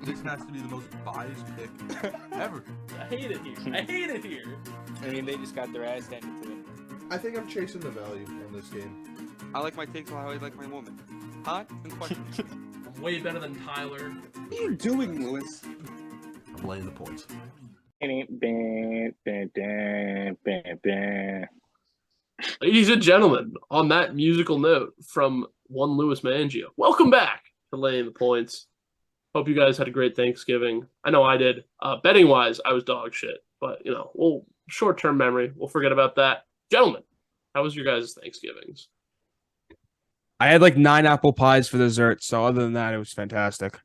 This has to be the most biased pick ever. I hate it here. I mean, they just got their ass handed to them. I think I'm chasing the value on this game. I like my takes how I like my woman. Hot and questionable. I'm way better than Tyler. What are you doing, Lewis? I'm laying the points. Ladies and gentlemen, on that musical note from one Louis Mangio, welcome back to Laying the Points. Hope you guys had a great Thanksgiving. I know I did. Betting wise, I was dog shit, but short term memory. We'll forget about that. Gentlemen, how was your guys' Thanksgivings? I had like 9 apple pies for dessert, so other than that, it was fantastic.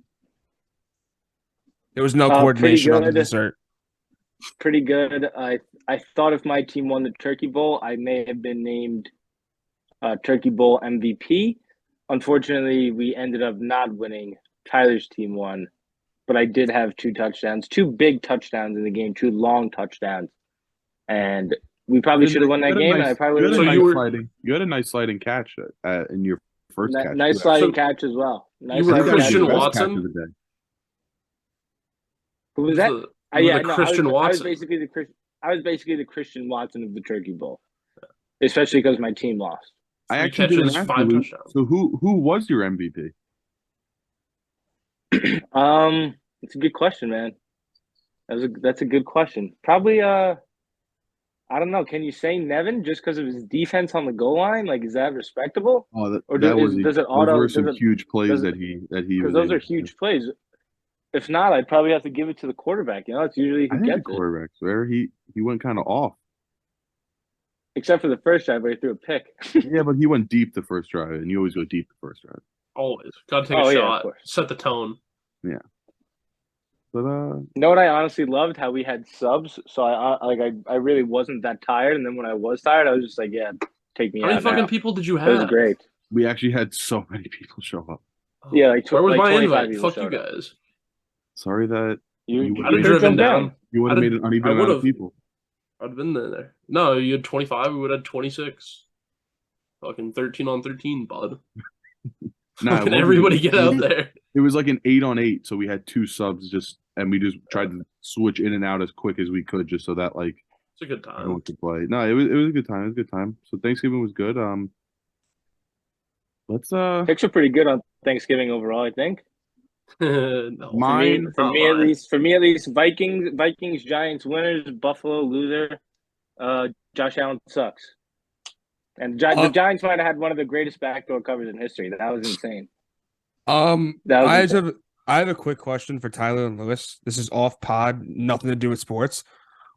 There was no coordination on the dessert. Pretty good. I thought if my team won the Turkey Bowl, I may have been named Turkey Bowl MVP. Unfortunately, we ended up not winning. Tyler's team won, but I did have 2 touchdowns, 2 big touchdowns in the game, 2 long touchdowns, and we probably should have won that game. And I probably would have. You had a nice sliding catch in your first catch. Nice sliding catch as well. Nice you were Christian catch Watson. of the day. Who was that? Christian Watson. I was basically the Christian Watson of the Turkey Bowl, especially because my team lost. I actually didn't ask you. So who was your MVP? It's a good question, man. That's a good question. Probably I don't know. Can you say Nevin just because of his defense on the goal line? Like, is that respectable? Oh, does it auto? Those were some huge plays that he. Because those are huge plays. If not, I'd probably have to give it to the quarterback. It's usually who gets it. Quarterback. Where he went kind of off. Except for the first drive where he threw a pick. Yeah, but he went deep the first drive, and you always go deep the first drive. Always gotta take a shot. Set the tone. Yeah. But you know what I honestly loved? How we had subs. So I really wasn't that tired, and then when I was tired, I was just like, yeah, take me out. How many fucking now. people did you have? It was great. We actually had so many people show up. Yeah, where was my invite? Fuck you guys. Sorry that you I'd have driven down. You would have made an uneven amount of people. I'd have been there. No, you had 25. We would have had 26. Fucking 13 on 13, bud. Can everybody get out there? It was like an 8-on-8, so we had 2 subs and we just tried to switch in and out as quick as we could, just so that it's a good time. Everyone could play. No, it was a good time. It was a good time. So Thanksgiving was good. Picks are pretty good on Thanksgiving overall, I think. No, for me at least, Vikings, Giants winners, Buffalo loser. Josh Allen sucks. And the Giants might have had one of the greatest backdoor covers in history. That was insane. I have a quick question for Tyler and Lewis. This is off pod, nothing to do with sports.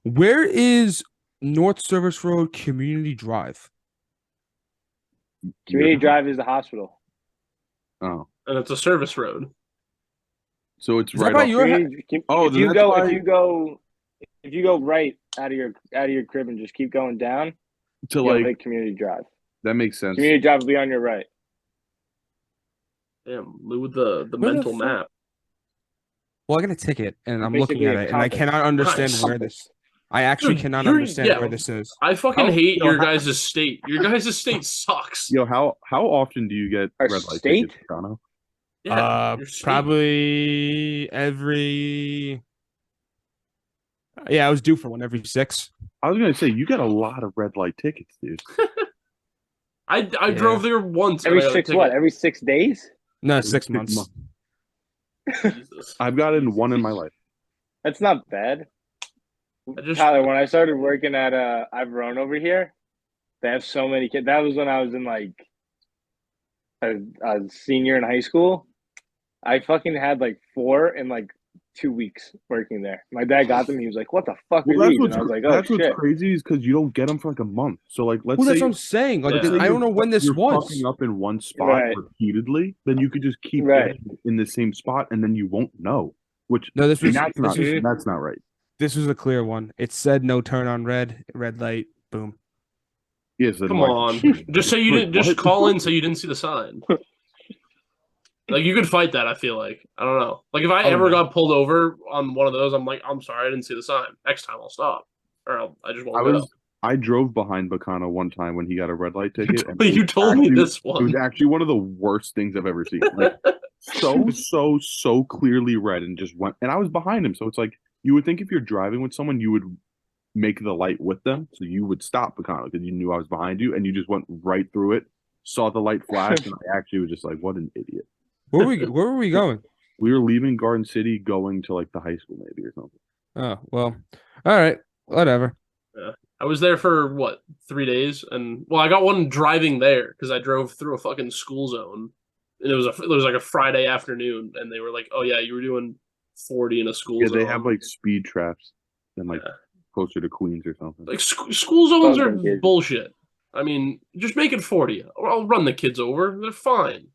Where is North Service Road Community Drive? Community Drive is the hospital. Oh, and it's a service road. So it's is right off your if you go right out of your crib and just keep going down to Community Drive. That makes sense. Community Drive will be on your right. Damn, Lou with the mental map. Well, I got a ticket and I'm looking at it and I cannot understand where this. I actually cannot understand where this is. I fucking hate your guys' state. Your guys' state sucks. Yo, how often do you get red light tickets, Toronto? Yeah, probably every. Yeah, I was due for one every 6. I was gonna say you got a lot of red light tickets, dude. I drove there once. Every 6 what? Every 6 days? No, 6 months. I've gotten one in my life. That's not bad. Tyler, when I started working at Ivorone over here, they have so many kids. That was when I was in a senior in high school. I fucking had 4 in 2 weeks working there. My dad got them. He was like, "What the fuck are these?" And I was like, "Oh that's shit!" What's crazy is because you don't get them for a month. So let's say that's what I'm saying. I don't know when this you're was. fucking up in one spot repeatedly, then you could just keep getting in the same spot, and then you won't know. That's not right. This was a clear one. It said no turn on red light, boom. Yes, come on. Just say you didn't. Just call in so you didn't see the sign. You could fight that. I feel like I don't know. If I ever got pulled over on one of those, I'm like, I'm sorry, I didn't see the sign. Next time I'll stop, or I just won't go. I drove behind Bacano one time when he got a red light ticket. You told me this one. It was actually one of the worst things I've ever seen. so clearly red and just went. And I was behind him, so it's like you would think if you're driving with someone, you would make the light with them, so you would stop because you knew I was behind you, and you just went right through it. Saw the light flash, and I actually was just like, "What an idiot!" Where were we going? We were leaving Garden City, going to like the high school, maybe or something. Oh well, all right, whatever. Yeah. I was there for what 3 days, and well, I got one driving there because I drove through a fucking school zone, and it was like a Friday afternoon, and they were like, "Oh yeah, you were doing 40 in a school zone." Yeah, they have like speed traps and like closer to Queens or something. Like school zones are bullshit. I mean, just make it 40. I'll run the kids over. They're fine.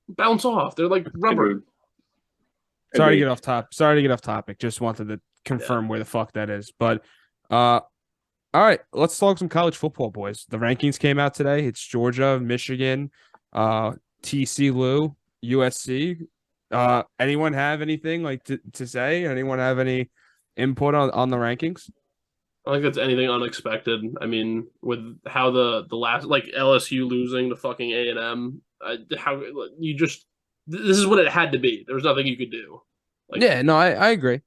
Bounce off. They're like rubber. Sorry to get off topic. Just wanted to confirm where the fuck that is. But all right, let's talk some college football, boys. The rankings came out today. It's Georgia, Michigan, TCU, USC. Anyone have anything like to say? Anyone have any input on the rankings? I don't think that's anything unexpected. I mean, with how the last like LSU losing to fucking A&M, how you just this is what it had to be. There was nothing you could do. Like, yeah, no, I agree.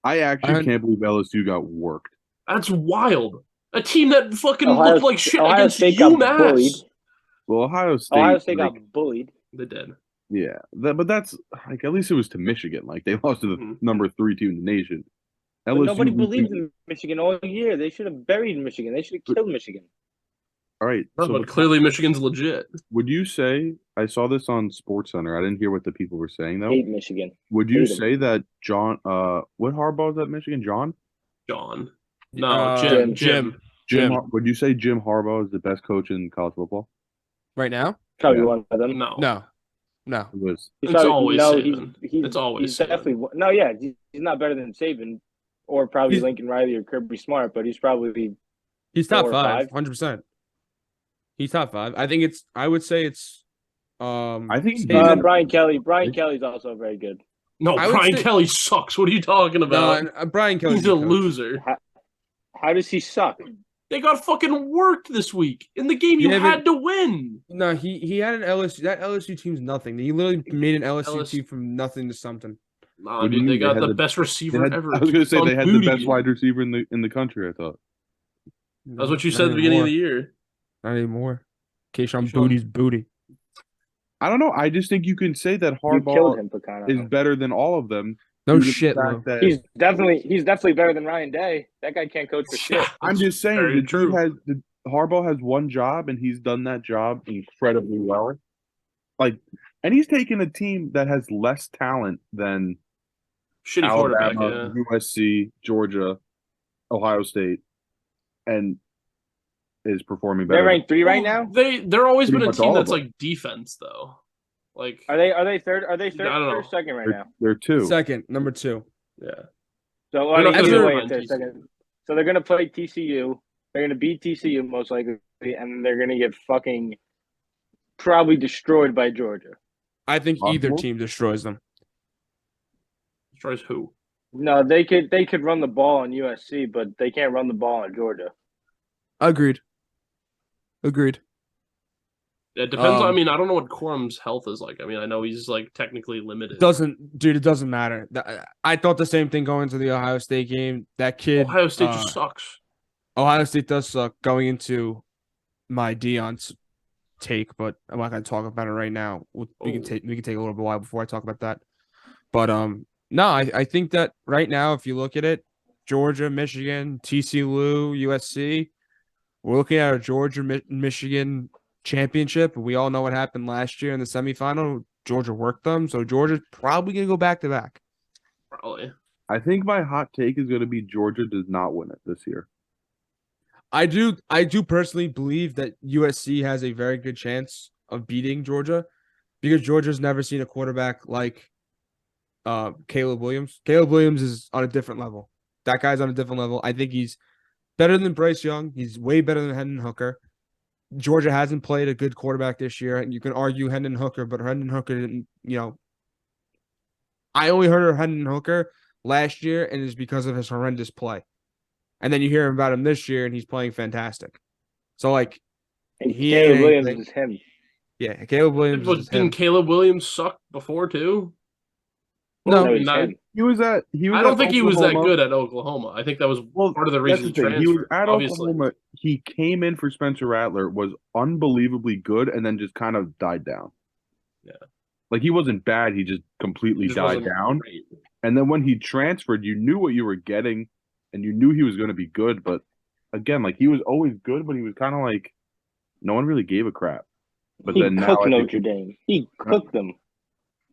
I actually can't believe LSU got worked. That's wild. A team that fucking looked like shit against State UMass. Well, Ohio State got bullied. They did. Yeah, but that's like at least it was to Michigan. Like they lost to the number 3 team in the nation. But nobody believed in Michigan all year. They should have buried Michigan. They should have killed Michigan. All right, but clearly Michigan's legit. Would you say I saw this on SportsCenter? I didn't hear what the people were saying though. Hate Michigan. Would you say that John? What Harbaugh is at Michigan? John. No, Jim. Would you say Jim Harbaugh is the best coach in college football right now? Probably one of them. No. It's always Saban. It's always he's definitely no. Yeah, he's not better than Saban, or probably Lincoln Riley or Kirby Smart, but he's top 5, 100%. He's top 5. I would say it's. I think Brian Kelly. Brian Kelly's also very good. No, Brian Kelly sucks. What are you talking about? No, Brian Kelly's a loser. How does he suck? They got fucking worked this week in the game you had to win. No, he had an LSU. That LSU team's nothing. He literally made an LSU team from nothing to something. Nah, dude, they got the best receiver ever. I was going to say they had the best wide receiver in the country. I thought that's what you said at the beginning of the year. Not anymore. Keyshawn Booty's booty. I don't know. I just think you can say that Harbaugh is better than all of them. No shit, He's definitely better than Ryan Day. That guy can't coach for shit. I'm just saying Harbaugh has one job and he's done that job incredibly well. And he's taken a team that has less talent than shitty Alabama, quarterback, USC, Georgia, Ohio State, and is performing better. They're ranked 3 right now. They're always been a team that's like defense though. Like are they third? Are they third or second right now? They're 2. Second, number 2. Yeah. So So they're gonna play TCU. They're gonna beat TCU most likely, and they're gonna get fucking probably destroyed by Georgia. I think either team destroys them. Destroys who? No, they could run the ball on USC, but they can't run the ball on Georgia. Agreed. It depends. I mean, I don't know what Quorum's health is like. I mean, I know he's like technically limited. It doesn't matter. I thought the same thing going into the Ohio State game. That kid, Ohio State just sucks. Ohio State does suck. Going into my Deion's take, but I'm not going to talk about it right now. We can take a little bit while before I talk about that. But no, I think that right now, if you look at it, Georgia, Michigan, TCU, USC, we're looking at a Georgia Michigan championship. We all know what happened last year in the semifinal. Georgia worked them, so Georgia's probably going to go back to back. Probably. I think my hot take is going to be Georgia does not win it this year. I do personally believe that USC has a very good chance of beating Georgia because Georgia's never seen a quarterback like Caleb Williams. Caleb Williams is on a different level. That guy's on a different level. I think he's better than Bryce Young. He's way better than Hendon Hooker. Georgia hasn't played a good quarterback this year, and you can argue Hendon Hooker, but Hendon Hooker didn't, I only heard of Hendon Hooker last year, and it's because of his horrendous play. And then you hear about him this year, and he's playing fantastic. So, Caleb Williams is him. Yeah, Caleb Williams But is didn't him. Caleb Williams suck before too? No, No, he's not- him. He was at. I don't think he was that good at Oklahoma. I think that was Well, part of the that's reason the he thing. He was transferred. at Obviously, Oklahoma. He came in for Spencer Rattler, was unbelievably good, and then just kind of died down. Yeah. Like he wasn't bad. He just completely he just died wasn't down. great. And then when he transferred, you knew what you were getting, and you knew he was going to be good. But again, like he was always good, but he was kind of like no one really gave a crap. But He then now cooked I think, Notre Dame. He cooked them.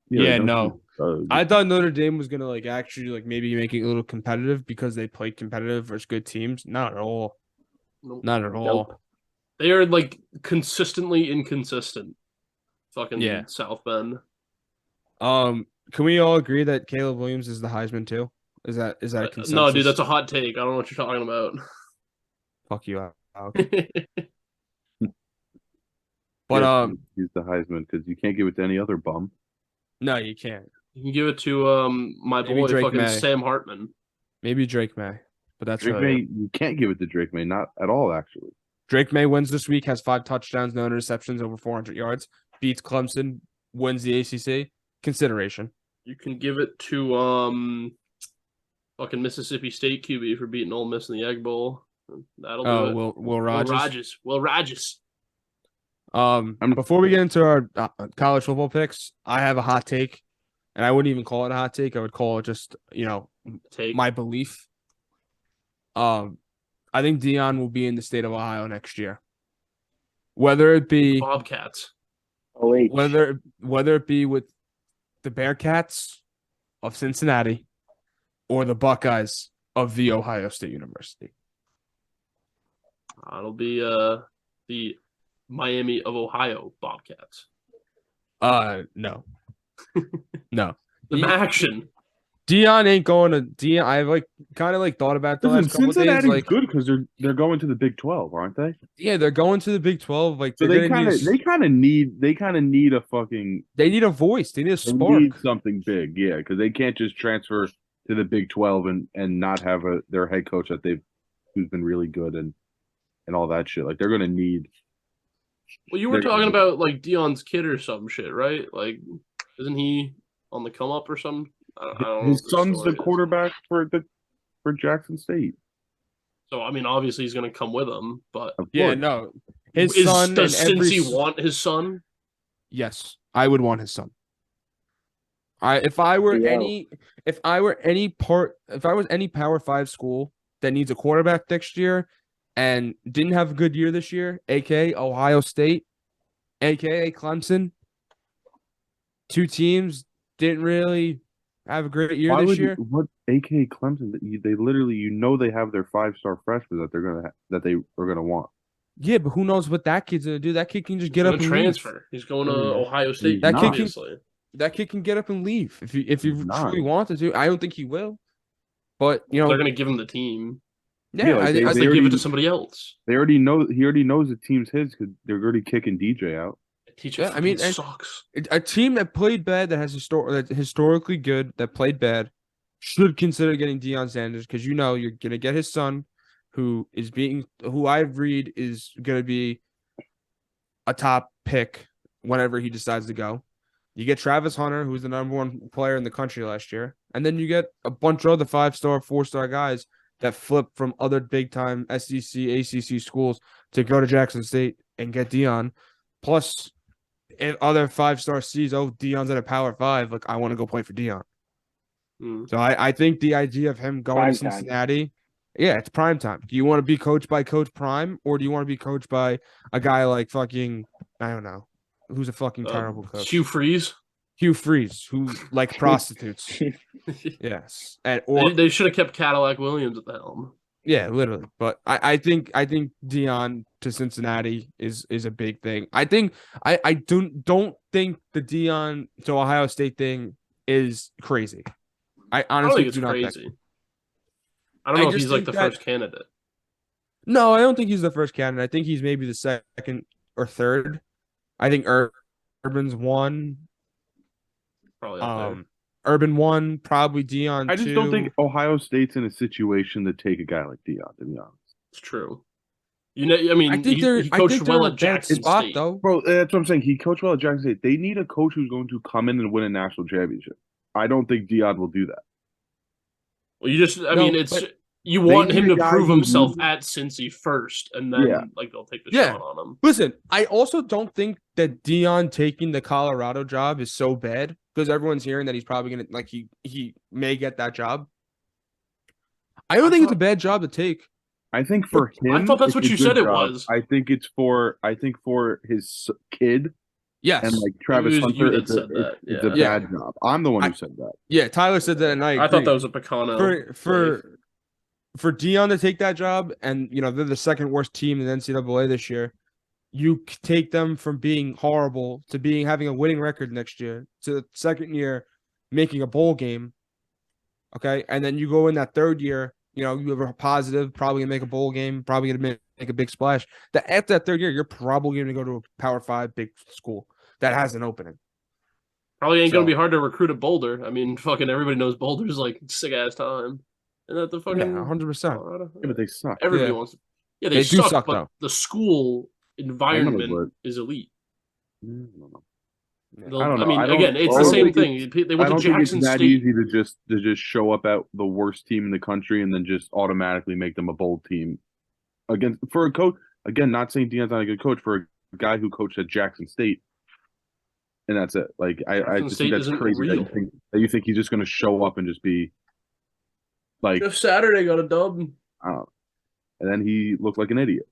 Yeah, Notre no. Dame, I thought Notre Dame was gonna like actually like maybe make it a little competitive because they played competitive versus good teams. Not at all. Nope. Not at all. Nope. They are like consistently inconsistent. Fucking Yeah. South Bend. Can we all agree that Caleb Williams is the Heisman too? Is that a consensus? No, dude, that's a hot take. I don't know what you're talking about. Fuck you, Alex. But yeah, he's the Heisman because you can't give it to any other bum. no, you can't. You can give it to my Maybe boy, Drake fucking May. Sam Hartman. Maybe Drake May, but that's Drake really May, it. you can't give it to Drake May, not at all, actually. Drake May wins this week, has 5 touchdowns, no interceptions, over 400 yards, beats Clemson, wins the ACC. Consideration. You can give it to fucking Mississippi State QB for beating Ole Miss in the Egg Bowl. That'll do it. Will Rogers. Will Rogers. Before we get into our college football picks, I have a hot take, and I wouldn't even call it a hot take. I would call it just, Take. my belief. I think Deion will be in the state of Ohio next year. Whether it be Bobcats. OH. whether it be with the Bearcats of Cincinnati or the Buckeyes of the Ohio State University. It'll be the Miami of Ohio Bobcats. No. No. The action. Deion ain't going to Deion. I've kind of thought about the Listen, last couple of days. Cincinnati's good because they're going to the Big 12, aren't they? Yeah, they're going to the Big 12. So they're they kind of need a fucking they need a voice. They need a they spark. need something big, yeah, because they can't just transfer to the Big 12 and not have their head coach who's been really good and all that shit. Like they're gonna need. Well, you were talking about like Deion's kid or some shit, right? Like, isn't he on the come up or something? I don't know. His son's the quarterback for Jackson State. So I mean, obviously he's going to come with him, but Of Yeah, course. no. His son does and every Cincy want his son? Yes, I would want his son. If I was any Power 5 school that needs a quarterback next year and didn't have a good year this year, aka Ohio State, aka Clemson, 2 teams didn't really have a great year this year. What AK Clemson? They literally, they have their 5-star freshmen that they are gonna want. Yeah, but who knows what that kid's gonna do? That kid can just get He's up gonna and transfer. leave. He's going to Ohio State. That kid can- Obviously. That kid can get up and leave if he He's not. truly wanted to. I don't think he will, but They're going to give him the team. yeah, Yeah, like I they- Unless think they give it already- to somebody else. He already knows the team's his because they're already kicking DJ out. Teacher Yeah, I mean, and- sucks. a team that played bad, that has historically good, that played bad, should consider getting Deion Sanders because you're gonna get his son, who I read is gonna be a top pick whenever he decides to go. You get Travis Hunter, who's the number 1 player in the country last year, and then you get a bunch of other 5-star, 4-star guys that flip from other big time SEC, ACC schools to go to Jackson State and get Deion. Plus, if other 5-star sees, Deion's at a Power 5, I want to go play for Deion. Mm. So I think the idea of him going to Prime time. Cincinnati, yeah, it's prime time. Do you want to be coached by Coach Prime, or do you want to be coached by a guy like fucking, I don't know, who's a fucking terrible coach? Hugh Freeze. Hugh Freeze, who like prostitutes. Yes, They should have kept Cadillac Williams at the helm. yeah, literally. But I think Deion to Cincinnati is a big thing. I don't think the Deion to Ohio State thing is crazy. I I don't honestly think it's do not think. crazy. I don't know if just he's like think the that- first candidate. No, I don't think he's the first candidate. I think he's maybe the second or third. I think Urban's 1. Probably up there. Urban 1, probably Deion 2. I just don't think Ohio State's in a situation to take a guy like Deion, to be honest. It's true. I mean, I think he coached they're well in a at bad Jackson spot State. though. Bro, that's what I'm saying. He coached well at Jackson State. They need a coach who's going to come in and win a national championship. I don't think Dion will do that. Well, I No, mean, it's but you they want need him a to guy prove who himself moves- at Cincy first, and then Yeah. like they'll take the Yeah. shot on him. Listen, I also don't think that Dion taking the Colorado job is so bad because everyone's hearing that he's probably gonna like he may get that job. I don't think it's a bad job to take. I think for him, I thought that's it's what a you good said it job. was. I think for his kid Yes. and like Travis It was you Hunter, that said that, it's a yeah. bad job. I'm the one who said that. Yeah, Tyler said that, and I agree. I thought that was a Picano. For Dion to take that job, and they're the second worst team in the NCAA this year. You take them from being horrible to having a winning record next year to the second year making a bowl game. Okay, and then you go in that third year. You have a positive, probably gonna make a bowl game, probably gonna make a big splash. That after that third year, you're probably gonna go to a Power 5 big school that has an opening. Probably ain't gonna So- be hard to recruit at Boulder. I mean, fucking everybody knows Boulder's like sick ass time. And that the fucking 100%. Colorado? Yeah, but they suck. Everybody Yeah. wants. Yeah, They do suck, but though. the school environment but- is elite. I don't know. They'll- I don't know. mean, I don't- again, it's I the don't same think thing. it's- They I went don't to think it's Jackson that State. easy to just show up at the worst team in the country and then just automatically make them a bowl team against for a coach. Again, not saying Dion's not a good coach, for a guy who coached at Jackson State, and that's it. Like I Jackson just State think that's isn't crazy real. that you think he's just going to show up and just be like, Jeff Saturday got a dub. I don't know. And then he looked like an idiot.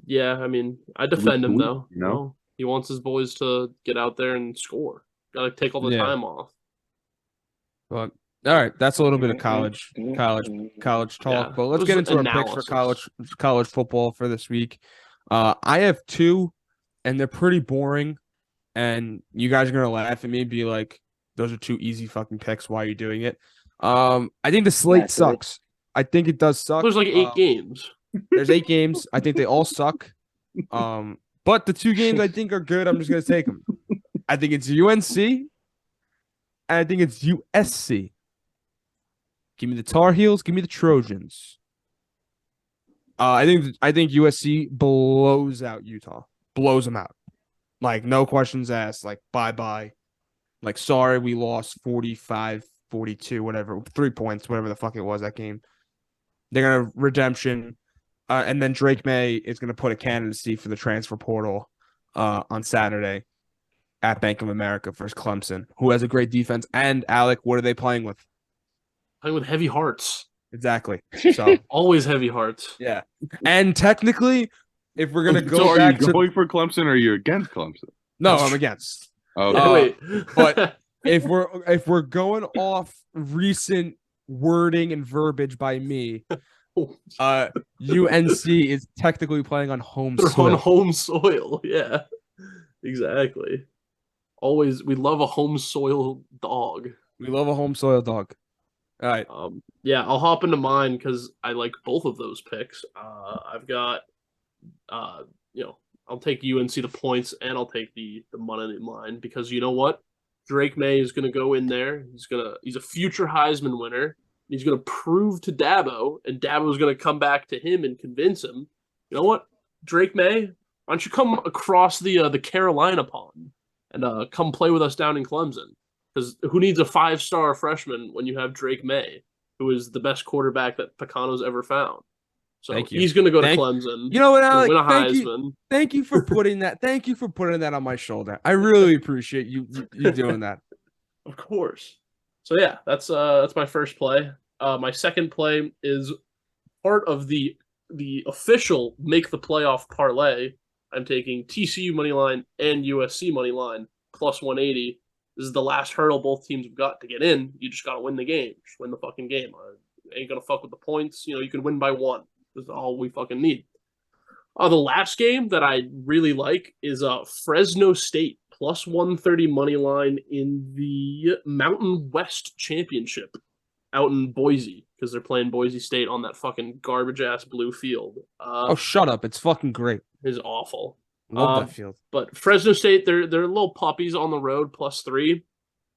Yeah, I mean, I defend him Sweet, though. you know? He wants his boys to get out there and score. Got to take all the Yeah. time off. But all right, that's a little bit of college talk. Yeah, But let's it get was into our picks for analysis. college football for this week. I have two, and they're pretty boring. And you guys are gonna laugh at me and be like, "Those are two easy fucking picks. Why are you doing it?" I think the slate Naturally. sucks. I think it does suck. There's like 8 games. There's 8 games. I think they all suck. But the 2 games I think are good. I'm just gonna take them. I think it's UNC, and I think it's USC. Give me the Tar Heels. Give me the Trojans. I think USC blows out Utah. Blows them out. Like, no questions asked. Like, bye-bye. Like, sorry, we lost 45-42, whatever. 3 points, whatever the fuck it was that game. They're going to redemption. And then Drake May is going to put a candidacy for the transfer portal on Saturday at Bank of America versus Clemson, who has a great defense. And, Alec, what are they playing with? Playing with heavy hearts. Exactly. So, Always heavy hearts. yeah. And technically, if we're going to go So are back you to... going for Clemson or are you against Clemson? No, I'm against. Okay. Wait. but if we're going off recent wording and verbiage by me, UNC is technically playing on home They're soil. on home soil. Yeah, exactly. Always, we love a home soil dog. We love a home soil dog. All right. Yeah, I'll hop into mine because I like both of those picks. I've got, I'll take UNC the points and I'll take the money line because you know what? Drake May is going to go in there. He's a future Heisman winner. He's going to prove to Dabo, and Dabo's going to come back to him and convince him. You know what, Drake May, why don't you come across the Carolina pond and come play with us down in Clemson? Because who needs a 5-star freshman when you have Drake May, who is the best quarterback that Picano's ever found? So Thank you. he's going to go to Clemson. You know what, Alec? Win a Thank Heisman. you. Thank you for putting that. Thank you for putting that on my shoulder. I really appreciate you doing that. Of course. So yeah, that's my first play. My second play is part of the official make the playoff parlay. I'm taking TCU money line and USC money line plus 180. This is the last hurdle both teams have got to get in. You just got to win the game. Just win the fucking game. Ain't gonna fuck with the points. You can win by 1. That's all we fucking need. The last game that I really like is Fresno State plus 130 money line in the Mountain West Championship out in Boise because they're playing Boise State on that fucking garbage ass blue field. Oh, shut up! It's fucking great. Is awful. Love that field. But Fresno State, they're little puppies on the road plus 3.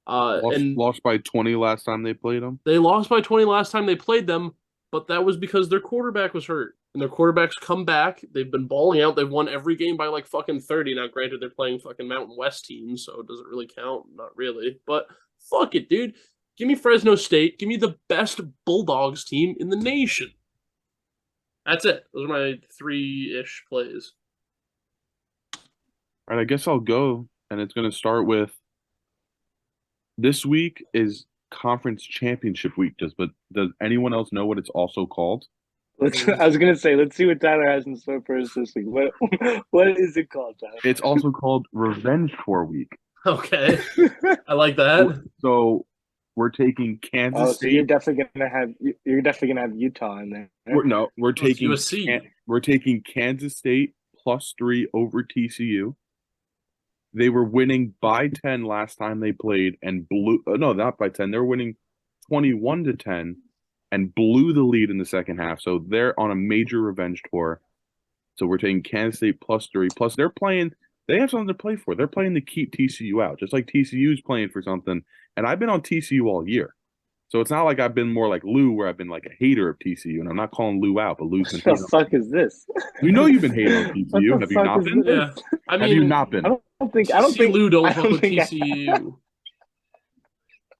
Lost by 20 last time they played them. They lost by 20 last time they played them, but that was because their quarterback was hurt. and their quarterbacks come back. They've been balling out. They've won every game by like fucking 30. Now, granted, they're playing fucking Mountain West teams, so it doesn't really count. Not really. But fuck it, dude. Give me Fresno State. Give me the best Bulldogs team in the nation. That's it. Those are my 3-ish plays. All right, I guess I'll go, and it's going to start with this week is conference championship week. Does anyone else know what it's also called? I was gonna say, let's see what Tyler has in store for us this week. What is it called, Tyler? It's also called Revenge Tour Week. Okay. I like that. So we're taking Kansas So State. you're definitely gonna have Utah in there. We're taking USC. We're taking Kansas State +3 over TCU. They were winning by 10 last time they played and blew. No, not by 10. They were winning 21-10 and blew the lead in the second half. So they're on a major revenge tour. So we're taking Kansas State +3. Plus, they have something to play for. They're playing to keep TCU out, just like TCU's playing for something. And I've been on TCU all year. So it's not like I've been more like Lou, where I've been like a hater of TCU. And I'm not calling Lou out, but Lou's been What hating. the fuck is this? You know you've been hating on What TCU. the Have you fuck not is been? this? Yeah. I mean, Have you not been? I don't think Lou don't I fuck don't with think TCU.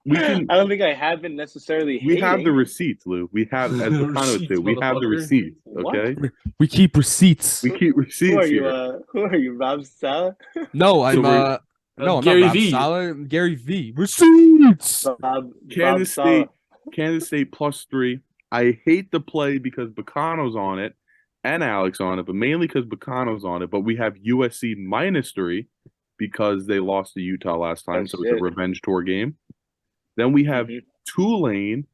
We can. I don't think I have been necessarily. We have the hating. receipts, Lou. We have, as The the kind of receipts, do. We have the motherfucker. receipts. What? Okay. We keep receipts. We keep Who receipts are you? here. Who are you, Rob Sala? No, I'm we're- no, I'm Gary not Rob V. Sala. I'm Gary V. Receipts. Bob Kansas Sala. State. Kansas State +3. I hate the play because Bacano's on it and Alex on it, but mainly because Bacano's on it. But we have USC -3 because they lost to Utah last time, so it's shit. a revenge tour game. Then we have Mhm. Tulane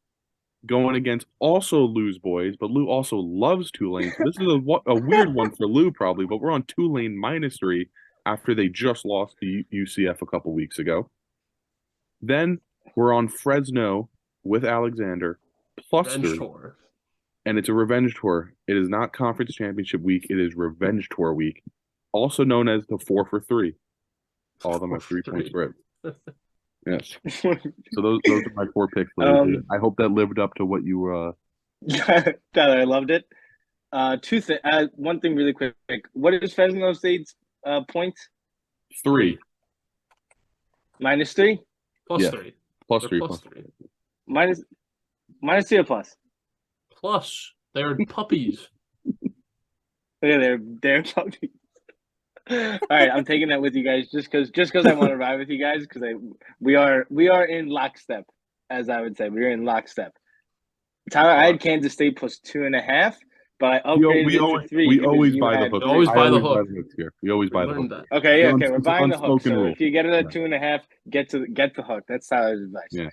going against also Lou's boys, but Lou also loves Tulane. So this is a weird one for Lou probably, but we're on Tulane -3 after they just lost to UCF a couple weeks ago. Then we're on Fresno with Alexander Revenge +3, tour. and it's a revenge tour. It is not conference championship week. It is revenge tour week, also known as the 4 for 3. All of them are 4 for 3-point 3. spread. Yes. So those are my 4 picks. Lou. I hope that lived up to what you were. Tyler, I loved it. One thing really quick. What is Fresno State's points? 3 -3? Plus Yeah. 3. plus They're 3 plus plus 3. -3 or plus? Plus, they're puppies. Okay, they're puppies. All right, I'm taking that with you guys just because I want to ride with you guys because we are in lockstep, as I would say. We're in lockstep. Tyler, I had Kansas State +2.5, but I upgraded it to 3. We because always you buy the had hook. We always I buy the always hook. hooks here. We always buy the Learned hook. that. Okay, It's okay, an we're buying the hook. unspoken So rule. if you get it at Yeah. 2.5, get the hook. That's Tyler's advice. Yeah.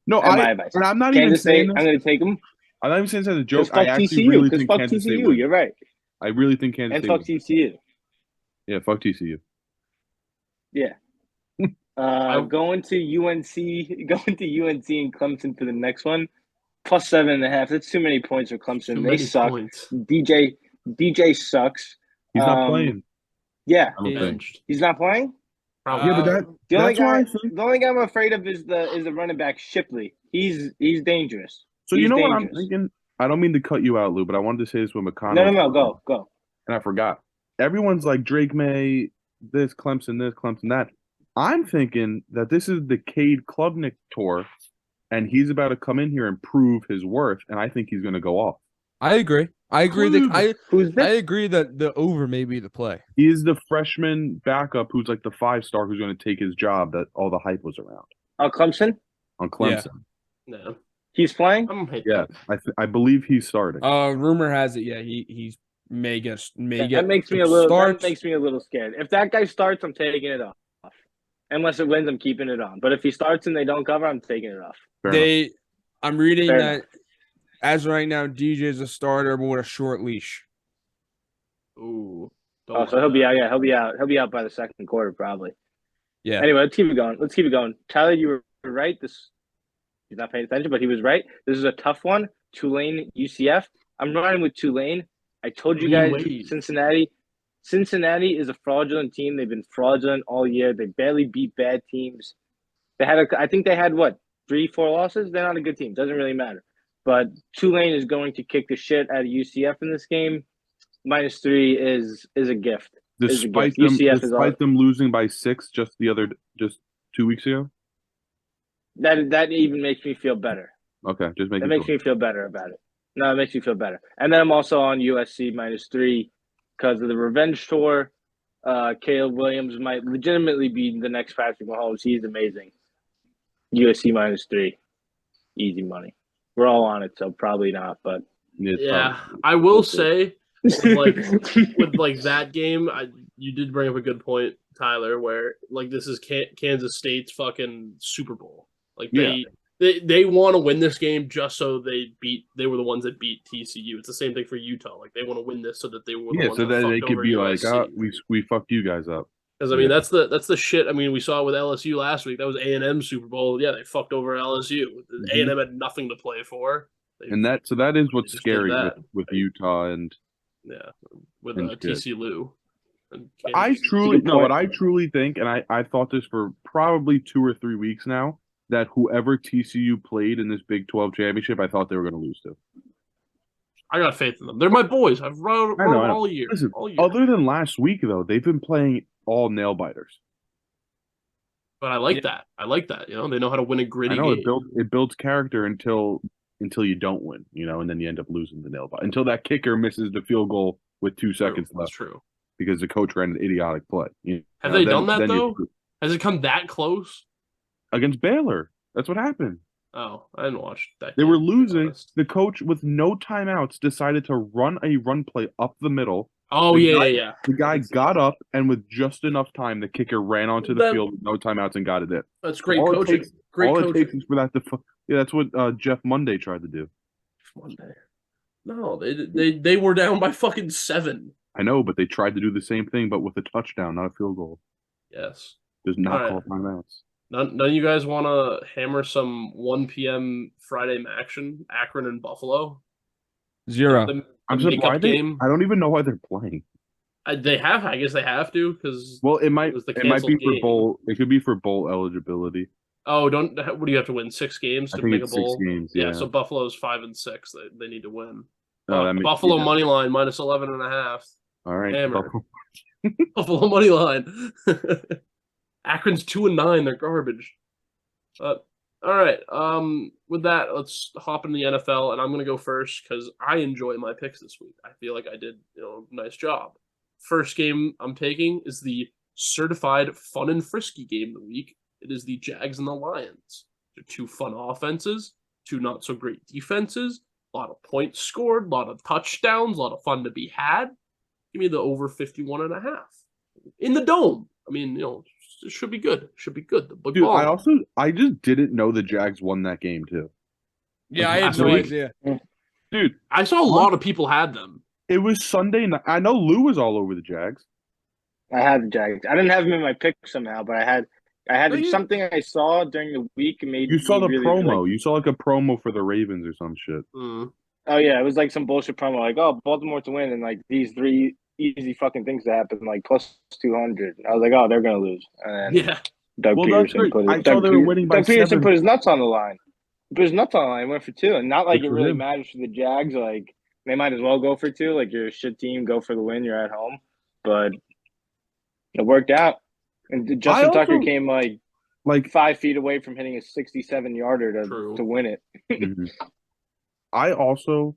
No, And my advice. and I'm not even Kansas saying State, this. I'm going to take them. I'm not even saying this as a joke. Because I fuck actually TCU. really Because think fuck Kansas State TCU. wins. You're right. I really think Kansas And State fuck wins. TCU. Yeah, fuck TCU. Yeah. Going to UNC and Clemson for the next one. +7.5. That's too many points for Clemson. Too They many suck. points. DJ sucks. He's not playing. Yeah, I don't think. Benched. he's not playing. Probably. Yeah, but The only that's why I guy, think. the only guy I'm afraid of is the running back Shipley. He's dangerous. So you He's know what I'm dangerous. thinking? I don't mean to cut you out, Lou, but I wanted to say this when McConnell. No, go. And I forgot. Everyone's like Drake May, this Clemson, that. I'm thinking that this is the Cade Klubnik tour, and he's about to come in here and prove his worth, and I think he's going to go off. I agree. I agree Who's I this? agree that the over may be the play. He is the freshman backup who's like the 5-star who's going to take his job that all the hype was around Clemson. on Clemson. No. He's playing. I'm hating Yeah, I believe he's starting. Rumor has it, yeah, he's may get That makes me a little. starts. That makes me a little scared. If that guy starts, I'm taking it off. Unless it wins, I'm keeping it on. But if he starts and they don't cover, I'm taking it off. Fair enough. I'm reading Fair that as of right now, DJ is a starter but with a short leash. Ooh. Oh, so he'll be out. Yeah, he'll be out. He'll be out by the second quarter, probably. Yeah. Anyway, let's keep it going. Tyler, you were right. He's not paying attention, but he was right. This is a tough one. Tulane, UCF. I'm riding with Tulane. I told you guys, Wait. Cincinnati. Cincinnati is a fraudulent team. They've been fraudulent all year. They barely beat bad teams. I think they had 3-4 losses. They're not a good team. Doesn't really matter. But Tulane is going to kick the shit out of UCF in this game. -3 is a gift. Is a Despite gift. them, UCF is despite them losing by 6 just 2 weeks ago. that even makes me feel better. Okay, just That making makes sure. me feel better about it. No, it makes me feel better. And then I'm also on USC -3 because of the revenge tour. Caleb Williams might legitimately be the next Patrick Mahomes. He's amazing. USC -3, easy money. We're all on it, so probably not. But It's Yeah, probably- I will We'll see. say with that game, you did bring up a good point, Tyler, where like this is Kansas State's fucking Super Bowl. Like they want to win this game just so they were the ones that beat TCU. It's the same thing for Utah. Like they want to win this so that they were the ones so that that they fucked could over be USC. like, we fucked you guys up. Because I mean that's the shit. I mean we saw it with LSU last week. That was A&M Super Bowl. Yeah, they fucked over LSU. A&M had nothing to play for. And that is what's just scary did that. with Utah and with and TC Lou. And Kansas I State. truly Good point. what I truly think, and I thought this for probably 2 or 3 weeks now, that whoever TCU played in this Big 12 championship, I thought they were going to lose to. I got faith in them. They're my boys. I've run I know. all year. Listen, all year. other than last week though, they've been playing all nail biters. But I like that. I like that. You know, they know how to win a gritty I know game. it builds character until you don't win, and then you end up losing the nail biter until that kicker misses the field goal with 2 seconds That's left true. because the coach ran an idiotic play. Have they done that then though? Has it come that close? Against Baylor? That's what happened. Oh, I didn't watch that. They game, were to be losing. honest. The coach, with no timeouts, decided to run a run play up the middle. Oh yeah. The guy got up, and with just enough time, the kicker ran onto the field with no timeouts and got it in. That's great All it coaching. takes- Great all coaching. it takes is for that to. Yeah, that's what Jeff Monday tried to do. Monday. No, they were down by fucking 7. I know, but they tried to do the same thing, but with a touchdown, not a field goal. Yes. Does not All call right. timeouts. None of you guys want to hammer some 1 p.m. Friday action, Akron and Buffalo? 0. The I'm makeup surprised game. I don't even know why they're playing. I guess they have to because. Well, it might was the be canceled for game. bowl. It could be for bowl eligibility. Oh, what do you have to win? 6 games I to think make a it's bowl? 6 games. Yeah, Yeah. so Buffalo's 5 and 6. They need to win. Oh, that makes- Buffalo yeah. money line -11.5. All right. Hammer. Buffalo money line. Akron's 2 and 9. They're garbage. All right. With that, let's hop into the NFL, and I'm gonna go first because I enjoy my picks this week. I feel like I did, a nice job. First game I'm taking is the certified fun and frisky game of the week. It is the Jags and the Lions. They're 2 fun offenses, 2 not so great defenses. A lot of points scored, a lot of touchdowns, a lot of fun to be had. Give me the over 51.5 in the dome. I mean, it should be good. Should be good. The big Dude, ball. I just didn't know the Jags won that game too. Yeah, I had last no week. idea. Dude, I saw a lot of people had them. it was Sunday night. I know Lou was all over the Jags. I had the Jags. I didn't have them in my pick somehow, but I had No, you- something I saw during the week and made You saw me the really, promo. like, You saw like a promo for the Ravens or some shit. Mm. oh yeah, it was like some bullshit promo, like, oh, Baltimore to win, and like these 3 easy fucking things to happen, like plus 200. I was like, oh, they're gonna lose. And then Yeah. Doug Well, that's Peterson great. put I his, saw Doug, they were winning by Doug Peterson 7. put his nuts on the line. He put his nuts on the line, went for 2, and not like Good it for really him. matters for the Jags. Like they might as well go for 2. Like you're a shit team, go for the win. You're at home, but it worked out. And Justin Tucker also- came like Like 5 feet away from hitting a 67-yarder True. to win it. Mhm. I also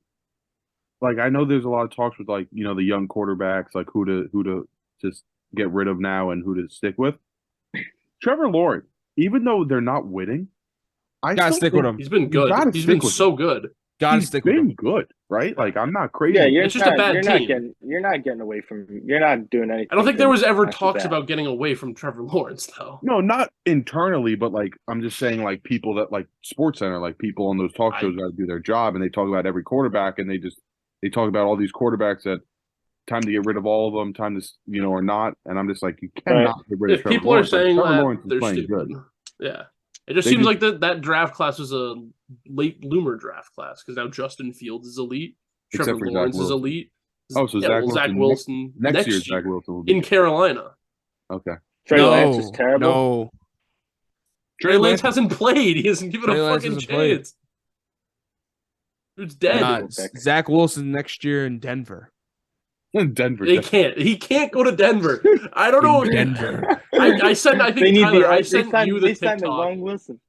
I know there's a lot of talks with the young quarterbacks, like who to just get rid of now and who to stick with. Trevor Lawrence, even though they're not winning, I Gotta still stick with think him. He's been good. gotta He's stick been with so good. Gotta he's stick with been him. good, right? Like I'm not crazy. Yeah, you're It's just a not, bad you're not team. getting away from. You're not doing anything. I don't think there was ever actually talks bad. about getting away from Trevor Lawrence, though. No, not internally, but I'm just saying people that Sports Center, people on those talk shows got to do their job, and they talk about every quarterback, and they talk about all these quarterbacks that time to get rid of all of them, time to or not, and I'm just like, you cannot get rid of If Trevor people are Lawrence. saying Trevor that, Lawrence is they're playing stupid. good. Yeah. It just They seems just- like that draft class was a late bloomer draft class because now Justin Fields is elite. Trevor Except for Zach Lawrence is Wilson. elite. Oh, so Yeah, Zach Wilson next year, Zach Wilson will be in Carolina. okay. Trey no, Lance is terrible. No, Trey Lance hasn't played. He hasn't given Trey a Lance fucking hasn't played. chance. Dude's dead. Nah, Zach Wilson next year in Denver. Denver. They can't. He can't go to Denver. I don't know. Denver. I sent. I They think need Tyler. I they sent signed, you the they signed the TikTok. wrong Wilson.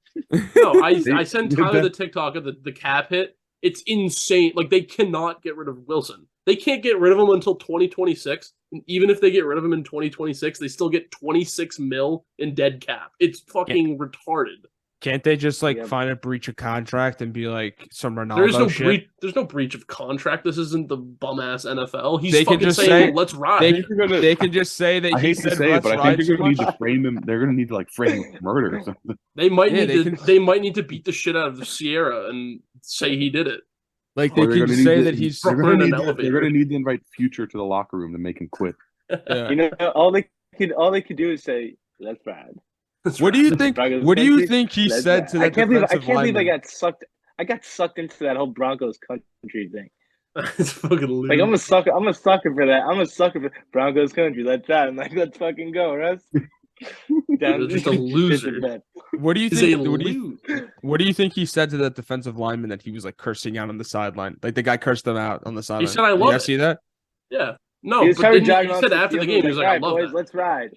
No, I They- sent they- Tyler the that- TikTok of the cap hit. It's insane. Like they cannot get rid of Wilson. They can't get rid of him until 2026. And even if they get rid of him in 2026, they still get 26 mil in dead cap. It's fucking retarded. Can't they just like Yeah. find a breach of contract and be like some Ronaldo There is no shit? breach. There's no breach of contract. This isn't the bum ass NFL. He's They can fucking just saying, say- "Let's ride." They, You're gonna- they can just say that I he hate to said say it, let's but I ride think they're too gonna need much. to frame him. They're gonna need to like frame him with murder or something. They might Yeah, need they to. can- They might need to beat the shit out of Sierra and say he did it. Like Or they they're can gonna just need say to- that he's They're Brooklyn gonna, and need to, elevator. they're gonna need to invite Future to the locker room to make him quit. yeah. You know, all they could do is say, "Let's ride." That's What do right. you think? Broncos What do you country, think he let's said ride. to that I can't believe defensive lineman? I got sucked into that whole Broncos country thing. It's fucking loose. Like I'm a sucker. I'm a sucker for that. I'm a sucker for Broncos country. Let's ride. I'm like, let's fucking go, Russ. You're just a loser. What do you He's think? a What do you think he said to that defensive lineman that he was like cursing out on the sideline? Like the guy cursed him out on the sideline. said, "I Did you love guys it." see that? Yeah. No, He was but trying to then jog he him said onto after the field, game, he was like, "All "I right, love boys, that." let's ride."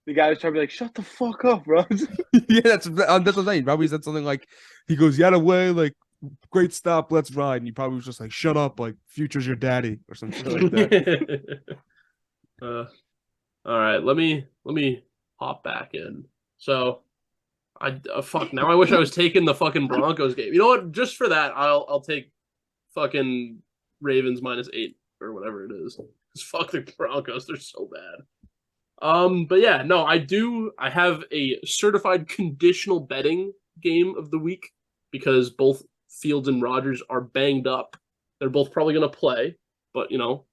The guy was trying to be like, "Shut the fuck up, bro." Yeah, that's what I'm saying. Probably said something like, he goes, "Yeah, away, like great stop, let's ride." And he probably was just like, "Shut up, like Future's your daddy" or something like that. All right, let me hop back in. So, fuck. Now I wish I was taking the fucking Broncos game. You know what? Just for that, I'll take fucking Ravens -8 or whatever it is. Because fuck the Broncos, they're so bad. But yeah, no, I have a certified conditional betting game of the week because both Fields and Rodgers are banged up. They're both probably gonna play, but you know,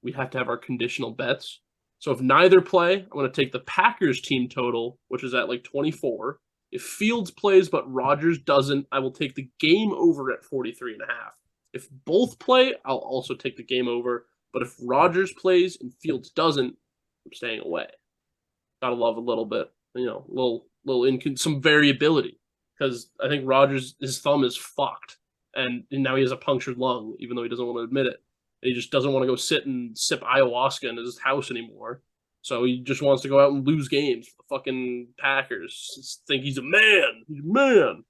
we have to have our conditional bets. So if neither play, I'm gonna take the Packers team total, which is at like 24. If Fields plays but Rodgers doesn't, I will take the game over at 43.5. If both play, I'll also take the game over. But if Rodgers plays and Fields doesn't, I'm staying away. Gotta love a little bit, you know, some variability because I think Rodgers, his thumb is fucked, and now he has a punctured lung, even though he doesn't want to admit it. And he just doesn't want to go sit and sip ayahuasca in his house anymore. So he just wants to go out and lose games for the fucking Packers. Just think he's a man. He's a man.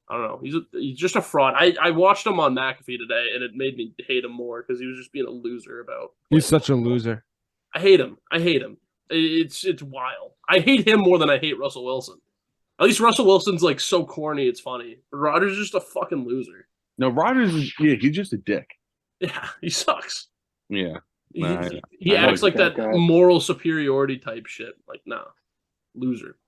I don't know. He's just a fraud. I watched him on McAfee today, and it made me hate him more because he was just being a loser about. He's such a loser. I hate him. It's wild. I hate him more than I hate Russell Wilson. At least Russell Wilson's like so corny, it's funny. But Rodgers is just a fucking loser. No, Rodgers is he's just a dick. Yeah, he sucks. Yeah. He, Nah, he I know acts like that that guy. moral superiority type shit. Like, nah, loser.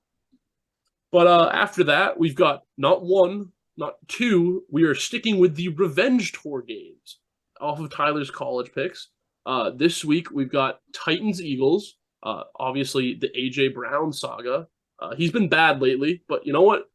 But after that, we've got not one, not two. We are sticking with the Revenge Tour games off of Tyler's college picks. This week, we've got Titans-Eagles. Obviously, the A.J. Brown saga. He's been bad lately, but you know what?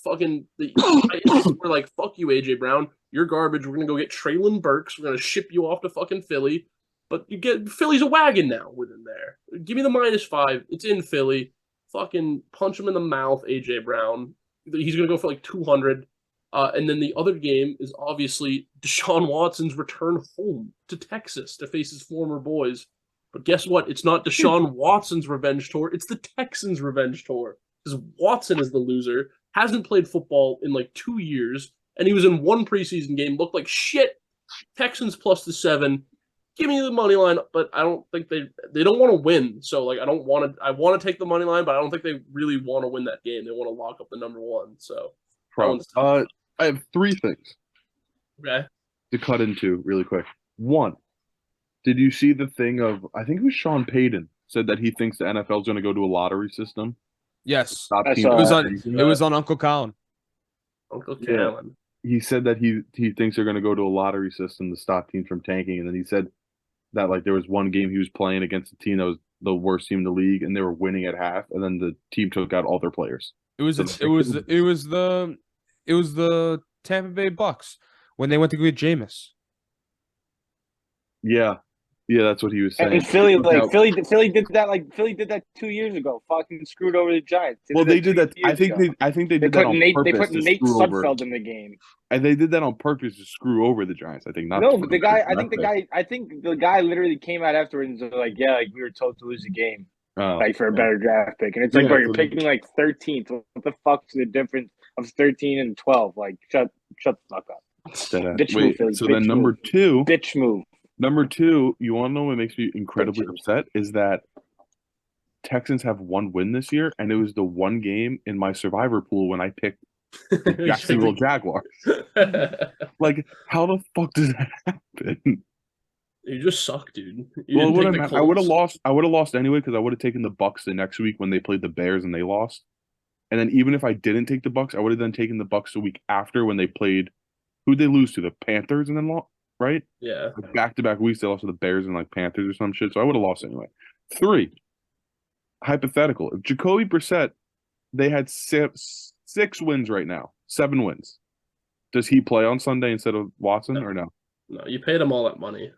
Fucking the Titans were like, fuck you, A.J. Brown. You're garbage. We're going to go get Traylon Burks. We're going to ship you off to fucking Philly. But you get Philly's a wagon now within there. Give me the -5. It's in Philly. Fucking punch him in the mouth, A.J. Brown. He's going to go for like 200. And then the other game is obviously Deshaun Watson's return home to Texas to face his former boys. But guess what? It's not Deshaun Watson's revenge tour. It's the Texans' revenge tour. Because Watson is the loser, hasn't played football in like 2 years, and he was in one preseason game, looked like shit. Texans +7. Give me the money line, but I don't think they don't want to win. So like I want to take the money line, but I don't think they really want to win that game. They want to lock up the #1. So that one's tough. I have 3 things Okay. to cut into really quick. One, did you see the thing of I think it was Sean Payton said that he thinks the NFL is going to go to a lottery system? Yes, Stop I teams saw from it was on Uncle Colin. Uncle Yeah. Callan. He said that he thinks they're going to go to a lottery system to stop teams from tanking, and then he said that like there was one game he was playing against a team that was the worst team in the league, and they were winning at half, and then the team took out all their players. It was the Tampa Bay Bucks when they went to go get Jameis. Yeah, Yeah, that's what he was saying. And Philly, Look how- Philly did that 2 years ago. Fucking screwed over the Giants. Well, they did that. 2 I years think ago. they They did that put on Nate. They purpose put to Nate screw over, Sudfeld in the game. and they did that on purpose to screw over the Giants. I think not. No, for but the the guy. draft I think the guy literally came out afterwards and was like, "Yeah, like we were told to lose the game, Oh, like for a yeah. better draft pick." And it's like, Yeah, bro, you're so- picking like 13th. What the fuck's the difference of 13 and 12? Like, shut the fuck up. Bitch Wait, move, Philly. so Bitch then number move. two, Bitch move. you want to know what makes me incredibly Bitches. upset is that Texans have one win this year, and it was the one game in my survivor pool when I picked the Jacksonville Jaguars. Like, how the fuck does that happen? You just suck, dude. You Well, didn't take the I would have Colts. lost. I would have lost anyway because I would have taken the Bucks the next week when they played the Bears and they lost. And then even if I didn't take the Bucks, I would have then taken the Bucks the week after when they played. Who'd they lose to? The Panthers and then lost, right? Yeah. Like back-to-back weeks they lost to the Bears and like Panthers or some shit. So I would have lost anyway. 3. Hypothetical. If Jacoby Brissett, they had 6 wins right now. 7 wins. Does he play on Sunday instead of Watson or no? No, you paid him all that money.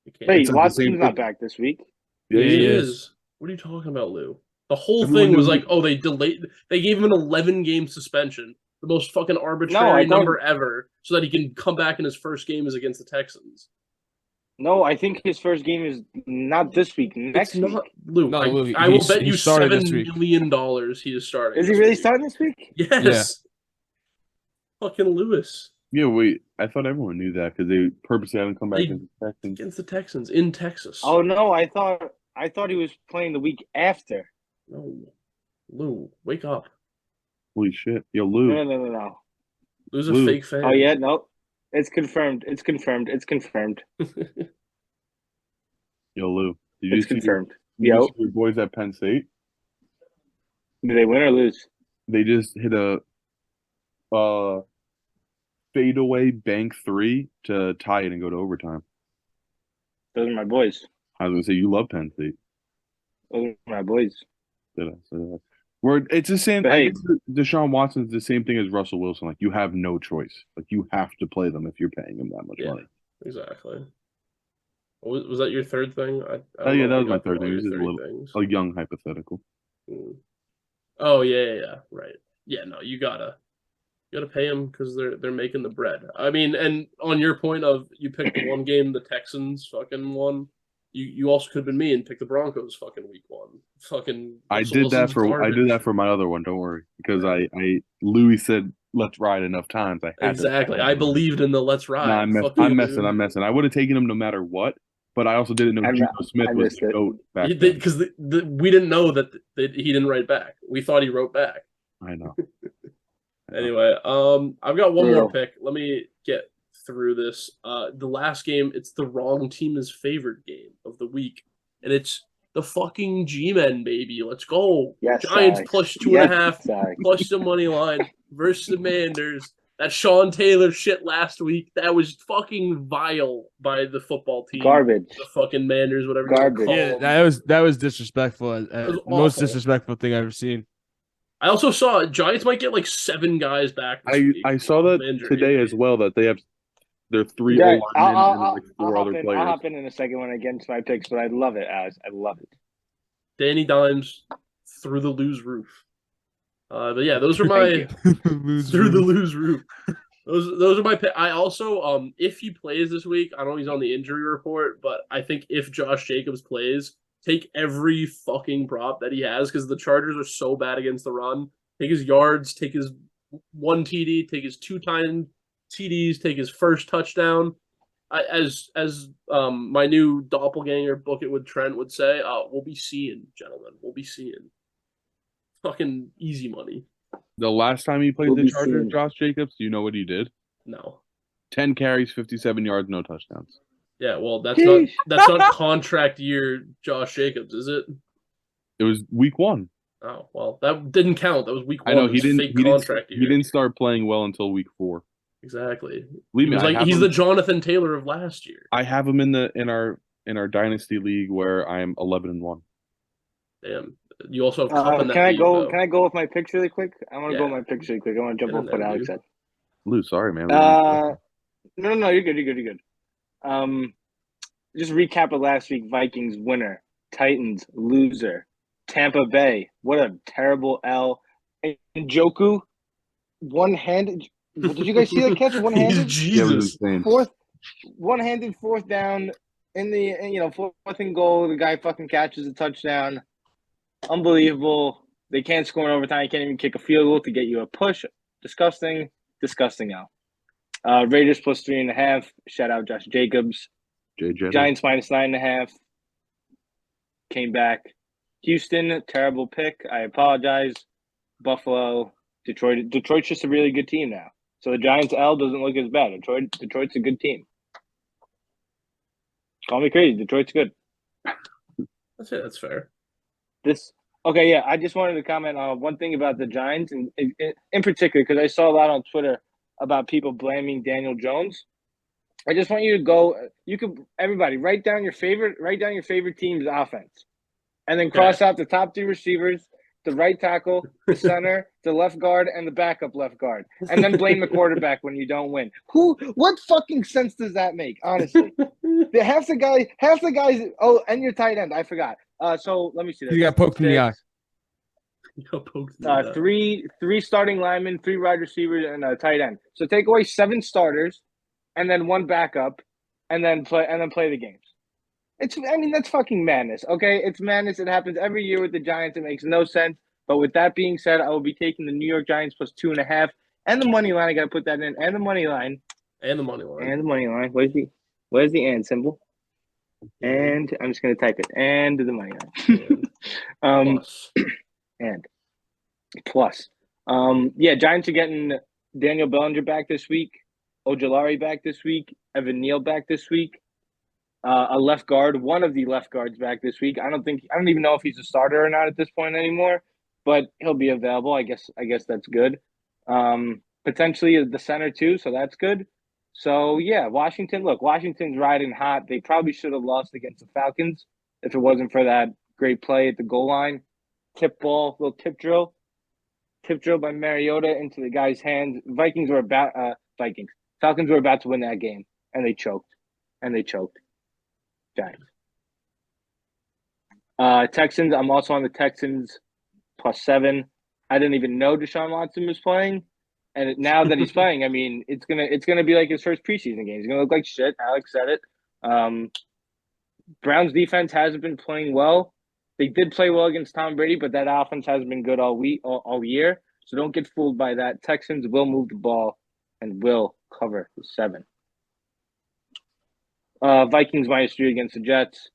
You can't. Wait, It's like the Watson's same not thing. back this week. Yeah, he he is. is. What are you talking about, Lou? The whole Everyone thing was knew like, oh, they delayed. They gave him an 11-game suspension, the most fucking No, arbitrary I thought- number ever, so that he can come back and his first game is against the Texans. No, I think his first game is not this week. Next It's not week. Lou. No, I, Lou, I will he's- bet he you started $7 this week. million he is starting. Is he this really week. starting this week? Yes. Fucking Lewis Yeah, wait. I thought everyone knew that because they purposely haven't come back They- against the Texans. against the Texans in Texas. Oh no, I thought he was playing the week after. No, Lou, wake up. Holy shit. Yo, Lou. No. Lou's a Lou. fake fan. Oh yeah, no. It's confirmed. It's confirmed. Yo, Lou. Did you It's see confirmed. Did you Yo, see your boys at Penn State? did they win or lose? They just hit a fadeaway bank 3 to tie it and go to overtime. Those are my boys. I was gonna say you love Penn State. Those are my boys. Did I say that? Where it's the same. But I hey- guess Deshaun Watson's the same thing as Russell Wilson. Like you have no choice. Like you have to play them if you're paying them that much Yeah. money. Exactly. Was that your third thing? I Oh don't yeah, know that if was I my got third all thing. It your was just a three little things. a young hypothetical. Mm. Oh yeah, right. Yeah, no, you gotta pay them because they're making the bread. I mean, and on your point of you picked the one game the Texans fucking won, you also could have been me and picked the Broncos fucking week 1. Fucking I Russell did that Wilson's for garbage. my other one. Don't worry, because I Louis said let's ride enough times. I had to- Exactly. I believed in the let's ride. No, I'm Fuck you, messing. dude. I'm messing. I would have taken him no matter what, but I also didn't know I'm Geno not- Smith I was missed the it. GOAT back then. Because we didn't know that he didn't write back. We thought he wrote back. I know. Anyway, I've got one Brutal. more pick. Let me get through this. The last game, it's the wrong team's favorite game of the week, and it's the fucking G-Men, baby. Let's go. Yes, Giants Alex. plus 2.5, Yes, Alex. plus the money line versus the Manders. That Sean Taylor shit last week, that was fucking vile by the football team. Garbage. The fucking Manders, whatever you wanna Garbage. call Yeah, them. that was disrespectful. was Most awful. disrespectful thing I've ever seen. I also saw Giants might get like 7 guys back this week. I saw that with injury. today as well. That they have their 3 Yeah, O-linemen and like 4 I'll other hop players. in a second when I get into my picks, but I love it, Alex. I love it. Danny Dimes through the lose roof. But yeah, those are my through the lose roof. Those are my pick. I also if he plays this week, I know he's on the injury report, but I think if Josh Jacobs plays, take every fucking prop that he has because the Chargers are so bad against the run. Take his yards, take his 1 TD, take his 2 timed TDs, take his first touchdown. As my new doppelganger book it with Trent would say, we'll be seeing, gentlemen. We'll be seeing. Fucking easy money. The last time he played We'll the be Chargers, seeing. Josh Jacobs, do you know what he did? No. 10 carries, 57 yards, no touchdowns. Yeah, well, that's Sheesh. not contract year Josh Jacobs, is it? It was week 1. Oh, well, that didn't count. That was week 1. I know It he was didn't. fake He contract didn't. He year. didn't start playing well until week 4. Exactly. Believe He me, was I like have he's him- the Jonathan Taylor of last year. I have him in our dynasty league where I'm 11-1. Damn. You also have Cup in that Can I league, go? though. Can I go with my picks really quick? I want to go Yeah. with my picks really quick. I want to jump Get in off what there, Alex dude. said. Lou, sorry man. No, you're good. You're good. just recap of last week. Vikings winner, Titans loser, Tampa Bay. What a terrible L. And Njoku, one-handed. Did you guys see that catch? One-handed. Yeah, it was Jesus. insane. One-handed fourth down in the fourth and goal. The guy fucking catches a touchdown. Unbelievable. They can't score in overtime. You can't even kick a field goal to get you a push. Disgusting now. Raiders plus 3.5. Shout out Josh Jacobs. JJ. Giants minus 9.5. Came back. Houston, terrible pick. I apologize. Buffalo, Detroit. Detroit's just a really good team now. So the Giants L doesn't look as bad. Detroit's a good team. Call me crazy. Detroit's good. I'd say that's fair. I just wanted to comment on one thing about the Giants, and in particular, because I saw a lot on Twitter about people blaming Daniel Jones. I just want you to go. Everybody write down your favorite team's offense, and then cross out the top 2 receivers, the right tackle, the center, the left guard, and the backup left guard, and then blame the quarterback when you don't win. What fucking sense does that make? Honestly, half the guys. Oh, and your tight end, I forgot. So let me see. You got poked in the eye. You got poked in the eye. Three starting linemen, 3 wide receivers, and a tight end. So take away 7 starters, and then 1 backup, and then play the games. That's fucking madness. Okay, it's madness. It happens every year with the Giants. It makes no sense. But with that being said, I will be taking the New York Giants plus 2.5 and the money line. I got to put that in, and the money line. Where's the and symbol? And I'm just gonna type it. And the money line. Plus. And plus. Giants are getting Daniel Bellinger back this week, Ojulari back this week, Evan Neal back this week, a left guard, one of the left guards back this week. I don't even know if he's a starter or not at this point anymore, but he'll be available. I guess that's good. Potentially the center too, so that's good. So yeah, Washington's riding hot. They probably should have lost against the Falcons if it wasn't for that great play at the goal line. Tip ball, little tip drill by Mariota into the guy's hands. Falcons were about to win that game, and they choked. Giants. Texans. I'm also on the Texans plus 7. I didn't even know Deshaun Watson was playing, and now that he's playing, it's gonna be like his first preseason game. He's gonna look like shit. Alex said it. Browns defense hasn't been playing well. They did play well against Tom Brady, but that offense hasn't been good all year. So don't get fooled by that. Texans will move the ball and will cover the 7. Vikings minus 3 against the Jets.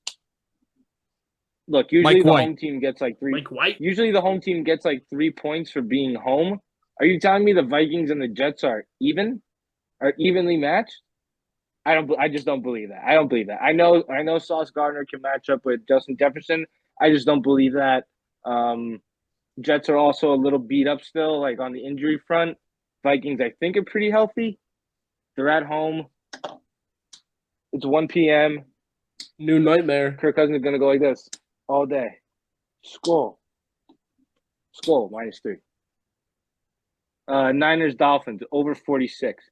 Look, usually the home team gets like 3. Mike White. Usually the home team gets like 3 points for being home. Are you telling me the Vikings and the Jets are evenly matched? I just don't believe that. I don't believe that. I know Sauce Gardner can match up with Justin Jefferson. I just don't believe that. Jets are also a little beat up still, like on the injury front. Vikings, I think, are pretty healthy. They're at home. It's 1 p.m. New nightmare. Kirk Cousins is going to go like this all day. Skull minus 3. Niners, Dolphins, over 46.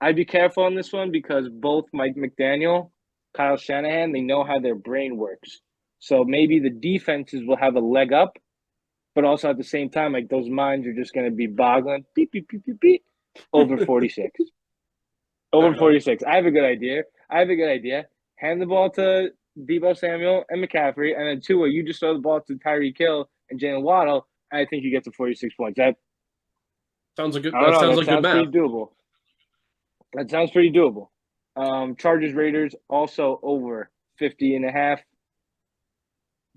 I'd be careful on this one because both Mike McDaniel, Kyle Shanahan, they know how their brain works. So maybe the defenses will have a leg up, but also at the same time, like those minds are just going to be boggling. Beep, beep, beep, beep, beep. Over 46. Over 46. I have a good idea. Hand the ball to Deebo Samuel and McCaffrey, and then Tua, you just throw the ball to Tyreek Hill and Jalen Waddle, and I think you get to 46 points. That sounds like good. That sounds like good math. Pretty doable. That sounds pretty doable. Chargers, Raiders, also over 50.5.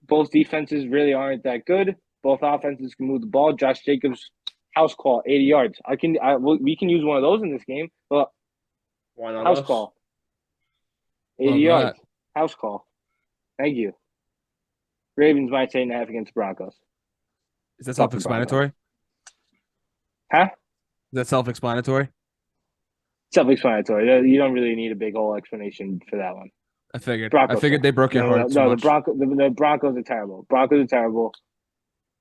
Both defenses really aren't that good. Both offenses can move the ball. Josh Jacobs, house call, 80 yards. We can use one of those in this game. But why not? House call, 80 yards. House call. Thank you. Ravens minus 8.5 against Broncos. Is that self-explanatory? Huh? Is that self-explanatory? Self-explanatory. You don't really need a big whole explanation for that one. I figured. Broncos I figured they broke your heart. No, the Broncos are terrible.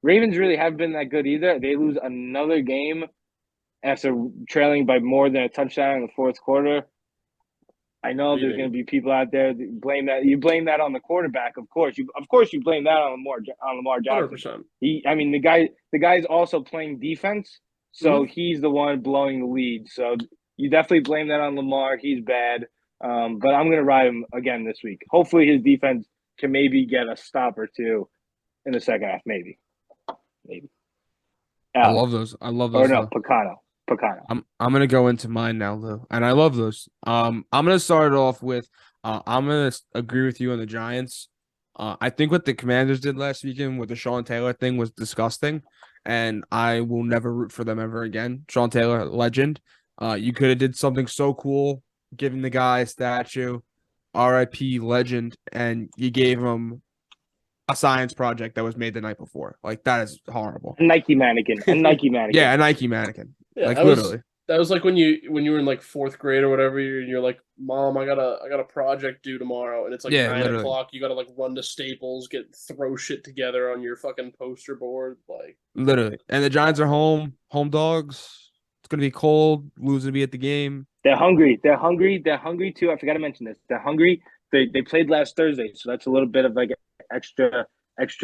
Ravens really haven't been that good either. They lose another game after trailing by more than a touchdown in the fourth quarter. I know there's Beating. going to be people out there that blame that. You blame that on the quarterback, of course. You blame that on Lamar Jackson. 100%. The guy's also playing defense, so he's the one blowing the lead. So you definitely blame that on Lamar. He's bad, but I'm going to ride him again this week. Hopefully, his defense can maybe get a stop or two in the second half. Maybe. I love those. Or no, Picano. I'm gonna go into mine now, Lou, and I love those. I'm gonna start it off with I'm gonna agree with you on the Giants. I think what the Commanders did last weekend with the Sean Taylor thing was disgusting, and I will never root for them ever again. Sean Taylor, legend. You could have did something so cool, giving the guy a statue, R.I.P. legend, and you gave him a science project that was made the night before. Like, that is horrible. A Nike mannequin. Yeah, a Nike mannequin. Yeah, like, literally. That was like when you were in like fourth grade or whatever. You're like, Mom, I got a project due tomorrow, and it's like 9:00. You gotta like run to Staples, throw shit together on your fucking poster board, like literally. And the Giants are home dogs. It's gonna be cold. Lou's gonna be at the game. They're hungry. They're hungry too. I forgot to mention this. They're hungry. They played last Thursday, so that's a little bit of like extra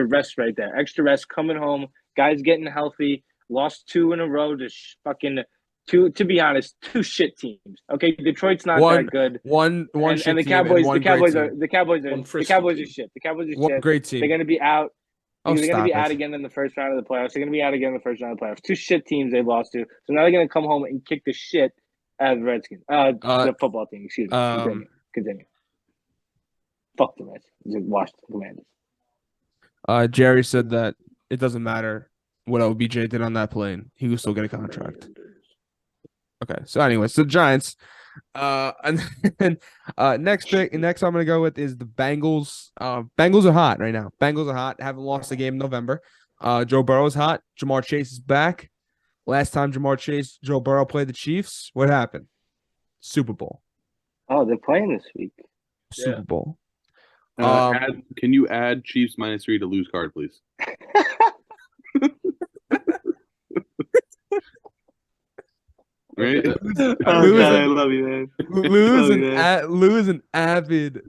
rest right there. Extra rest coming home. Guys getting healthy. Lost 2 in a row to fucking two. To be honest, 2 shit teams. Okay, Detroit's not that good. One and shit the team Cowboys. and The Cowboys are team. the Cowboys are shit. The Cowboys are One shit. great team. They're gonna be out. Oh, they're going to be stop out it. again in the first round of the playoffs. They're going to be out again in the first round of the playoffs. 2 shit teams they lost to. So now they're going to come home and kick the shit out of the Redskins. The football team, excuse me. Continue. Fuck the Redskins. Washington Commanders. Jerry said that it doesn't matter what OBJ did on that plane. He will still get a contract. Okay, so anyway, so Giants. And then next I'm gonna go with is the Bengals. Bengals are hot right now. Bengals are hot. Haven't lost a game in November. Joe Burrow's hot. Jamar Chase is back. Last time Joe Burrow played the Chiefs, what happened? Super Bowl. Oh, they're playing this week. Super Bowl. Can you add Chiefs -3 to lose card, please? Right? God, I love you, man. Lou is an avid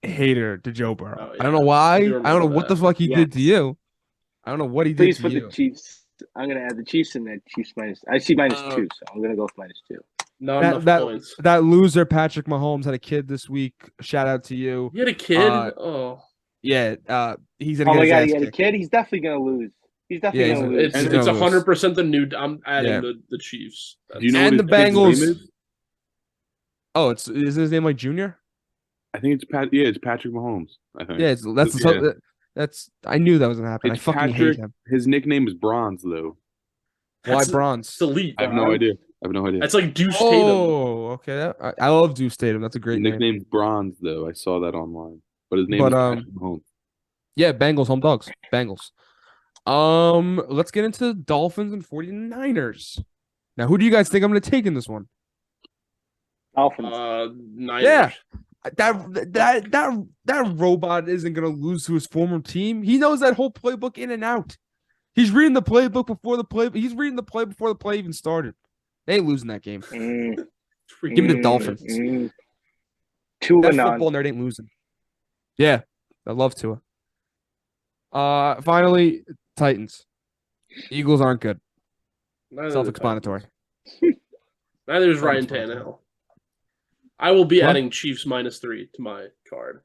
hater to Joe Burrow. Oh, yeah. I don't know why. I don't know what the fuck he Yes. did to you. I don't know what he did Please to put you. the Chiefs. I'm gonna add the Chiefs in there. Chiefs minus. I see -2, so I'm gonna go with -2. Not enough points. That loser Patrick Mahomes had a kid this week. Shout out to you. You had a kid? Yeah. He's gonna Oh get my his God, ass he had a kicked. kid. He's definitely gonna lose. He's definitely gonna lose. It's 100% the new. I'm adding the Chiefs. Do you know And what the his kid's Bengals. name is? Oh, is his name like Junior? I think it's it's Patrick Mahomes. I think. Yeah, that's. I knew that was gonna happen. It's I fucking Patrick. hate him. His nickname is Bronze, though. Why bronze? It's elite. I have no idea. That's like Deuce Tatum. Oh, okay. I love Deuce Tatum. That's a great His name. nickname's Bronze, though. I saw that online. But his name is Patrick Mahomes. Yeah, Bengals, home dogs. Bengals. Let's get into the Dolphins and 49ers. Now, who do you guys think I'm going to take in this one? Dolphins. Niners. Yeah. That robot isn't going to lose to his former team. He knows that whole playbook in and out. He's reading the playbook before the play. He's reading the play before the play even started. They ain't losing that game. Give me the Dolphins. Tua That non. football nerd ain't losing. Yeah, I love Tua. Finally, Titans. Eagles aren't good. Self-explanatory. Neither is Ryan Tannehill. I will be adding Chiefs -3 to my card.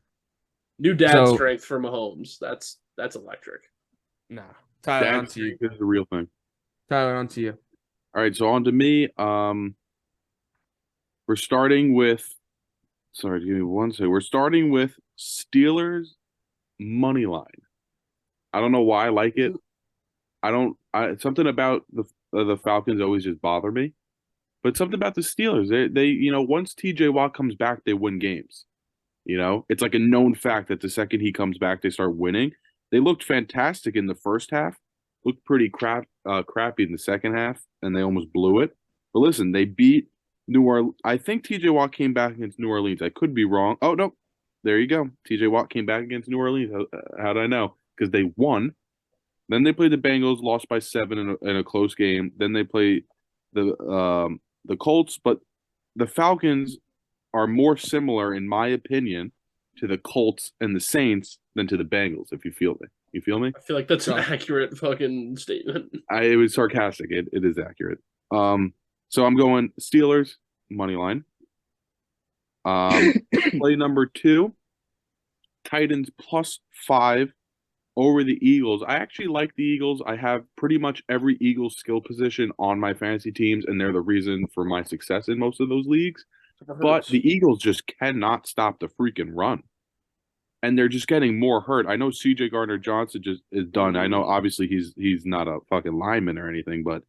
New dad strength for Mahomes. That's electric. Nah. Tyler, on That's to you. This is a real thing. Tyler, on to you. All right, so on to me. We're starting with. Sorry, give me one second. We're starting with Steelers money line. I don't know why I like it. Something about the Falcons always just bother me, but something about the Steelers. They once TJ Watt comes back, they win games. It's like a known fact that the second he comes back, they start winning. They looked fantastic in the first half. Looked pretty crappy in the second half, and they almost blew it. But listen, they beat New Orleans. I think TJ Watt came back against New Orleans. I could be wrong. Oh, no. There you go. TJ Watt came back against New Orleans. How did I know? Because they won. Then they played the Bengals, lost by 7 in a close game. Then they played the Colts, but the Falcons are more similar, in my opinion, to the Colts and the Saints than to the Bengals. If you feel me, you feel me. I feel like that's an Yeah. accurate fucking statement. It was sarcastic. It is accurate. So I'm going Steelers money line. Play number 2, Titans +5 over the Eagles. I actually like the Eagles. I have pretty much every Eagles skill position on my fantasy teams, and they're the reason for my success in most of those leagues. But the Eagles just cannot stop the freaking run. And they're just getting more hurt. I know CJ Gardner-Johnson just is done. I know obviously he's not a fucking lineman or anything, but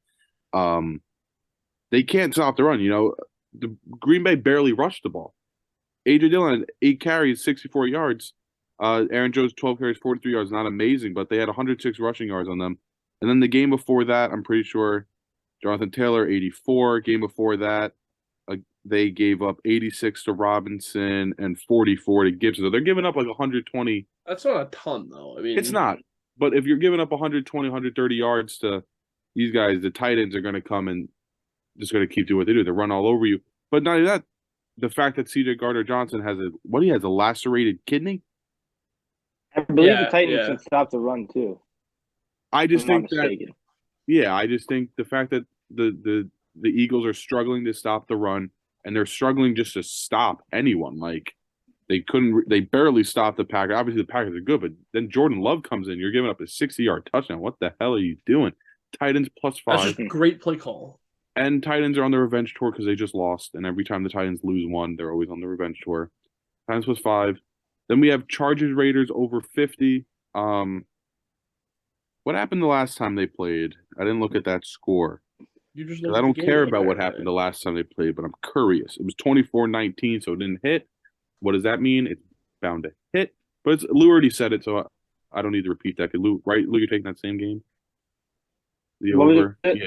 they can't stop the run. The Green Bay barely rushed the ball. AJ Dillon, 8 carries, 64 yards. Aaron Jones, 12 carries, 43 yards. Not amazing, but they had 106 rushing yards on them. And then the game before that, I'm pretty sure Jonathan Taylor, 84. Game before that, they gave up 86 to Robinson and 44 to Gibson. So they're giving up like 120. That's not a ton, though. I mean, It's not. But if you're giving up 120, 130 yards to these guys, the tight ends are going to come and just going to keep doing what they do. They run all over you. But not only that, the fact that CJ Gardner-Johnson has a lacerated kidney. I believe Yeah, the Titans yeah. can stop the run too. I just if I'm think not that mistaken. I just think the fact that the Eagles are struggling to stop the run, and they're struggling just to stop anyone. Like they barely stopped the Packers. Obviously the Packers are good, but then Jordan Love comes in. You're giving up a 60-yard touchdown. What the hell are you doing? Titans +5. That's just great play call. And Titans are on the revenge tour because they just lost. And every time the Titans lose one, they're always on the revenge tour. Titans +5. Then we have Chargers Raiders over 50. What happened the last time they played? I didn't look at that score. You just I don't care about what happened the last time they played, but I'm curious. It was 24-19, so it didn't hit. What does that mean? It's bound to hit. But Lou already said it, so I don't need to repeat that. Lou, right? Lou, you're taking that same game? The What was over? it? Yeah.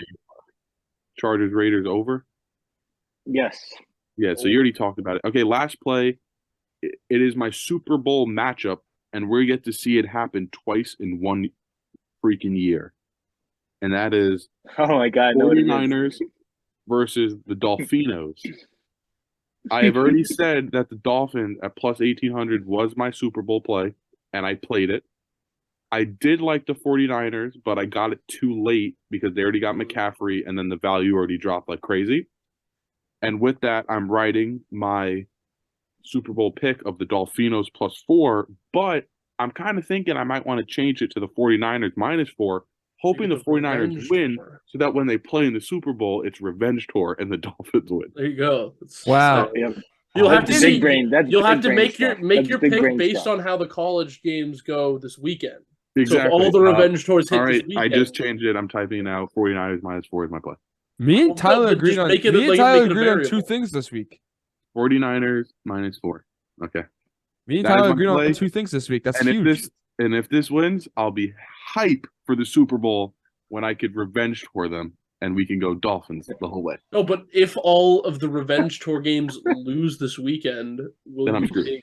Chargers Raiders over? Yes. Yeah, so you already talked about it. Okay, last play. It is my Super Bowl matchup, and we get to see it happen twice in one freaking year. And that is Oh my God, no, 49ers versus the Dolphinos. I have already said that the Dolphins at +1800 was my Super Bowl play, and I played it. I did like the 49ers, but I got it too late because they already got McCaffrey, and then the value already dropped like crazy. And with that, I'm writing my Super Bowl pick of the Dolphinos +4, but I'm kind of thinking I might want to change it to the 49ers -4, hoping the 49ers win so that when they play in the Super Bowl, it's revenge tour and the Dolphins win. There you go. Wow. Yep. You'll have to That's see. big brain. That's You'll have big to brain make stuff. your That's big pick brain based stuff. on how the college games go this weekend. Exactly. So if all the revenge tours hit All this right, weekend, I just changed it. I'm typing it out. 49ers -4 is my play. Me and Well, Tyler just agreed on make it me and like- Tyler make it a agreed on two variable. things this week. 49ers -4. Okay. Me and That is Tyler my agreed on play. two things this week. That's And huge. if this wins, I'll be hype for the Super Bowl when I could revenge tour them and we can go Dolphins the whole way. no. But if all of the revenge tour games lose this weekend, Then I'm screwed.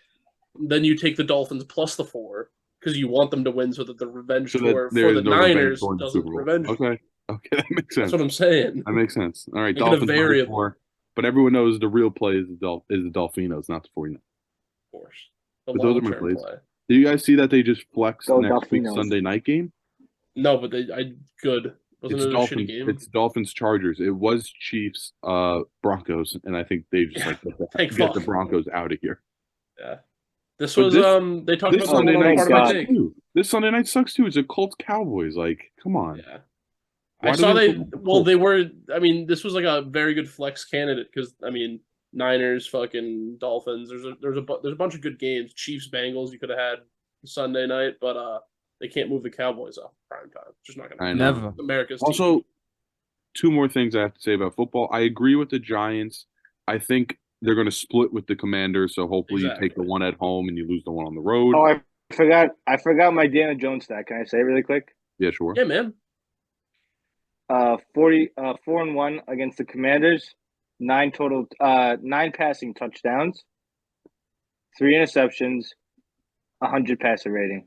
then you take the Dolphins +4 because you want them to win so that the revenge So tour that there for is the no revenge Niners tour in the doesn't Super Bowl. revenge. Okay, that makes sense. That's what I'm saying. That makes sense. All right, Make it a Dolphins variable. -4, but everyone knows the real play is the Dolphinos, not the 49ers. Of course, the But those are my long-term plays. play. Did you guys see that they just flexed Go next week's Dolphinos. Sunday night game? No, but good. Wasn't It's it a Dolphins. shitty game? It's Dolphins Chargers. It was Chiefs Broncos, and I think they just like Thank get the fuck. Broncos out of here. Yeah. This But was they talked This about Sunday the night part of my sucks take. too. This Sunday night sucks too. It's a Colts Cowboys. Like, come on. Yeah. Why I do saw they they put the well Colts? they were I mean this was like a very good flex candidate because I mean Niners fucking Dolphins there's a bunch of good games Chiefs Bengals you could have had Sunday night but they can't move the Cowboys off prime time just not I gonna know. Never. America's team. Also, two more things I have to say about football. I agree with the Giants. I think they're going to split with the Commanders, so hopefully you take the Exactly. one at home and you lose the one on the road. Oh, I forgot my Daniel Jones stat. Can I say it really quick? Yeah, sure. yeah man 4-1 against the Commanders, 9 passing touchdowns, 3 interceptions, 100 passer rating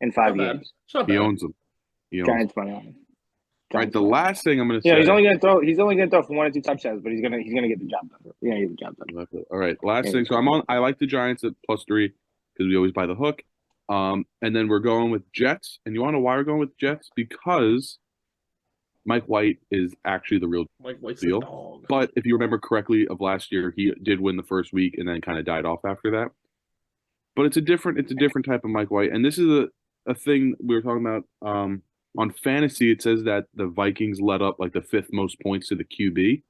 in 5 not bad games. it's not He bad owns them. He owns them. Giants money on him. All right, the last thing I'm going to say. Yeah, he's only gonna throw. He's only gonna throw for 1 or 2 touchdowns, but he's gonna get the job done. He's gonna get the job done. All right, last thing. So I like the Giants at +3 because we always buy the hook. And then we're going with Jets. And you want to know why we're going with Jets? Because Mike White is actually the real deal. But if you remember correctly of last year, he did win the first week and then kind of died off after that. But it's a different type of Mike White. And this is a thing we were talking about on fantasy. It says that the Vikings let up like the 5th most points to the QB.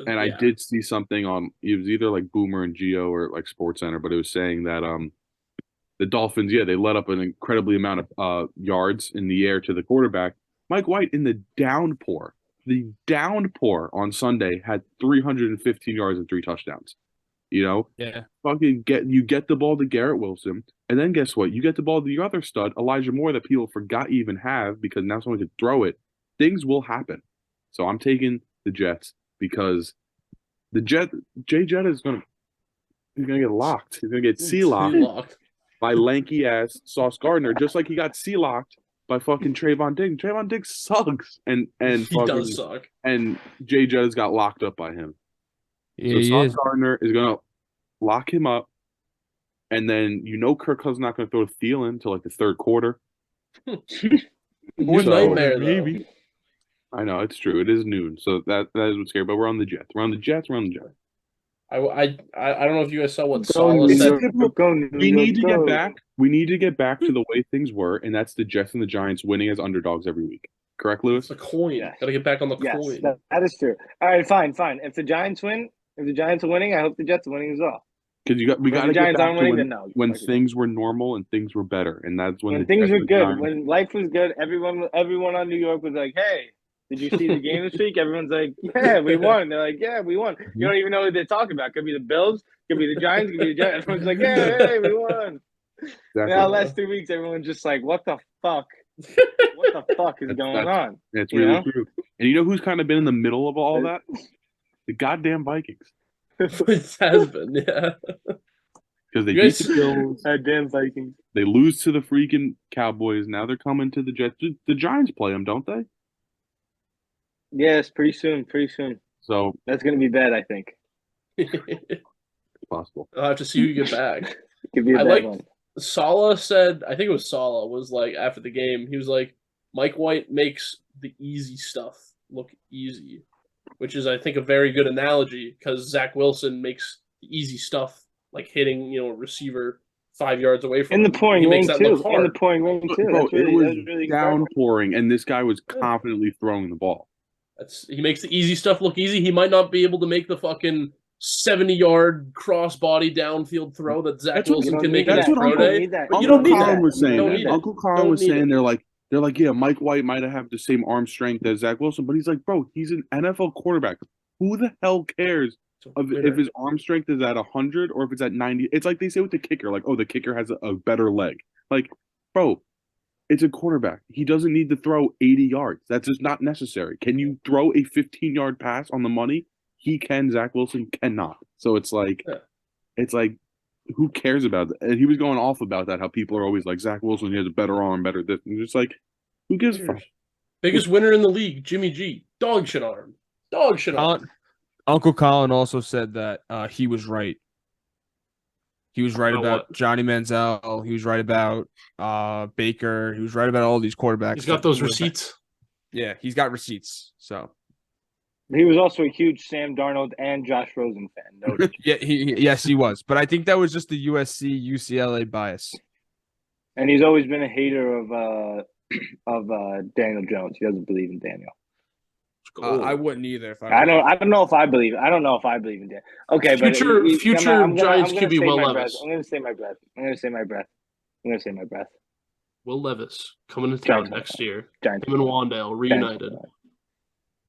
And I did see something on, it was either like Boomer and Geo or like SportsCenter, but it was saying that the Dolphins, they let up an incredibly amount of yards in the air to the quarterback. Mike White in the downpour on Sunday had 315 yards and 3 touchdowns. Fucking get the ball to Garrett Wilson, and then guess what? You get the ball to your other stud, Elijah Moore, that people forgot you even have because now someone could throw it. Things will happen. So I'm taking the Jets because Jay Jett is gonna get locked. He's gonna get C-locked by lanky ass Sauce Gardner, just like he got C-locked by fucking Trayvon Diggs. Trayvon Diggs sucks, and he does suck. And Jay Jett has got locked up by him. Yeah, so Sauce Gardner is gonna lock him up, and then Kirk Cousins not gonna throw Thielen until like the 3rd quarter. Nightmare, maybe. I know it's true. It is noon, so that is what's scary. But we're on the Jets. I don't know if you guys saw what Salah said. We need to get back. We need to get back to the way things were, and that's the Jets and the Giants winning as underdogs every week. Correct, Lewis? The coin. Yeah. Got to get back on the coin. That is true. All right, fine. If the Giants win, if the Giants are winning, I hope the Jets are winning as well. Because we got to get back to when things were normal and things were better, and that's when things were good. When life was good, everyone on New York was like, "Hey, did you see the game this week?" Everyone's like, "Yeah, we won." They're like, "Yeah, we won." You don't even know what they're talking about. Could be the Bills, could be the Giants, could be the Giants. Everyone's like, "Hey, we won." Exactly. Now, last 2 weeks, everyone's just like, "What the fuck? What the fuck is going on?" It's really true. And you know who's kind of been in the middle of all that? The goddamn Vikings. It has been, yeah. Because they beat the Bills. Goddamn Vikings. They lose to the freaking Cowboys. Now they're coming to the Jets. The Giants play them, don't they? Yes, pretty soon. So that's going to be bad, I think. Possible. I'll have to see who you get back. Could be a bad one. Salah said, I think it was Salah, was like, after the game, he was like, Mike White makes the easy stuff look easy, which is, I think, a very good analogy because Zach Wilson makes the easy stuff like hitting, a receiver 5 yards away from him. In the pouring rain, too. Bro, it was really downpouring, and this guy was confidently throwing the ball. He makes the easy stuff look easy. He might not be able to make the fucking 70-yard crossbody downfield throw that Zach Wilson can make. That's what Uncle Colin was saying. Uncle Colin was saying they're like, yeah, Mike White might have the same arm strength as Zach Wilson, but he's like, bro, he's an NFL quarterback. Who the hell cares if his arm strength is at 100 or if it's at 90? It's like they say with the kicker, like, oh, the kicker has a better leg. Like, bro, it's a quarterback. He doesn't need to throw 80 yards. That's just not necessary. Can you throw a 15-yard pass on the money? He can. Zach Wilson cannot. So it's like, who cares about that? And he was going off about that, how people are always like, Zach Wilson, he has a better arm, better this. And just like, who gives a fuck? Biggest winner in the league, Jimmy G. Dog shit arm. Uncle Colin also said that he was right. He was right about Johnny Manziel. He was right about Baker. He was right about all these quarterbacks. He's got those receipts. Yeah, he's got receipts. So he was also a huge Sam Darnold and Josh Rosen fan. No. Yeah, yes, he was. But I think that was just the USC UCLA bias. And he's always been a hater of Daniel Jones. He doesn't believe in Daniel. I wouldn't either. If I don't know if I believe in Daniel. Okay, future Giants QB Will Levis. I'm going to say my breath. Will Levis coming to town next year. Him and Wandale reunited.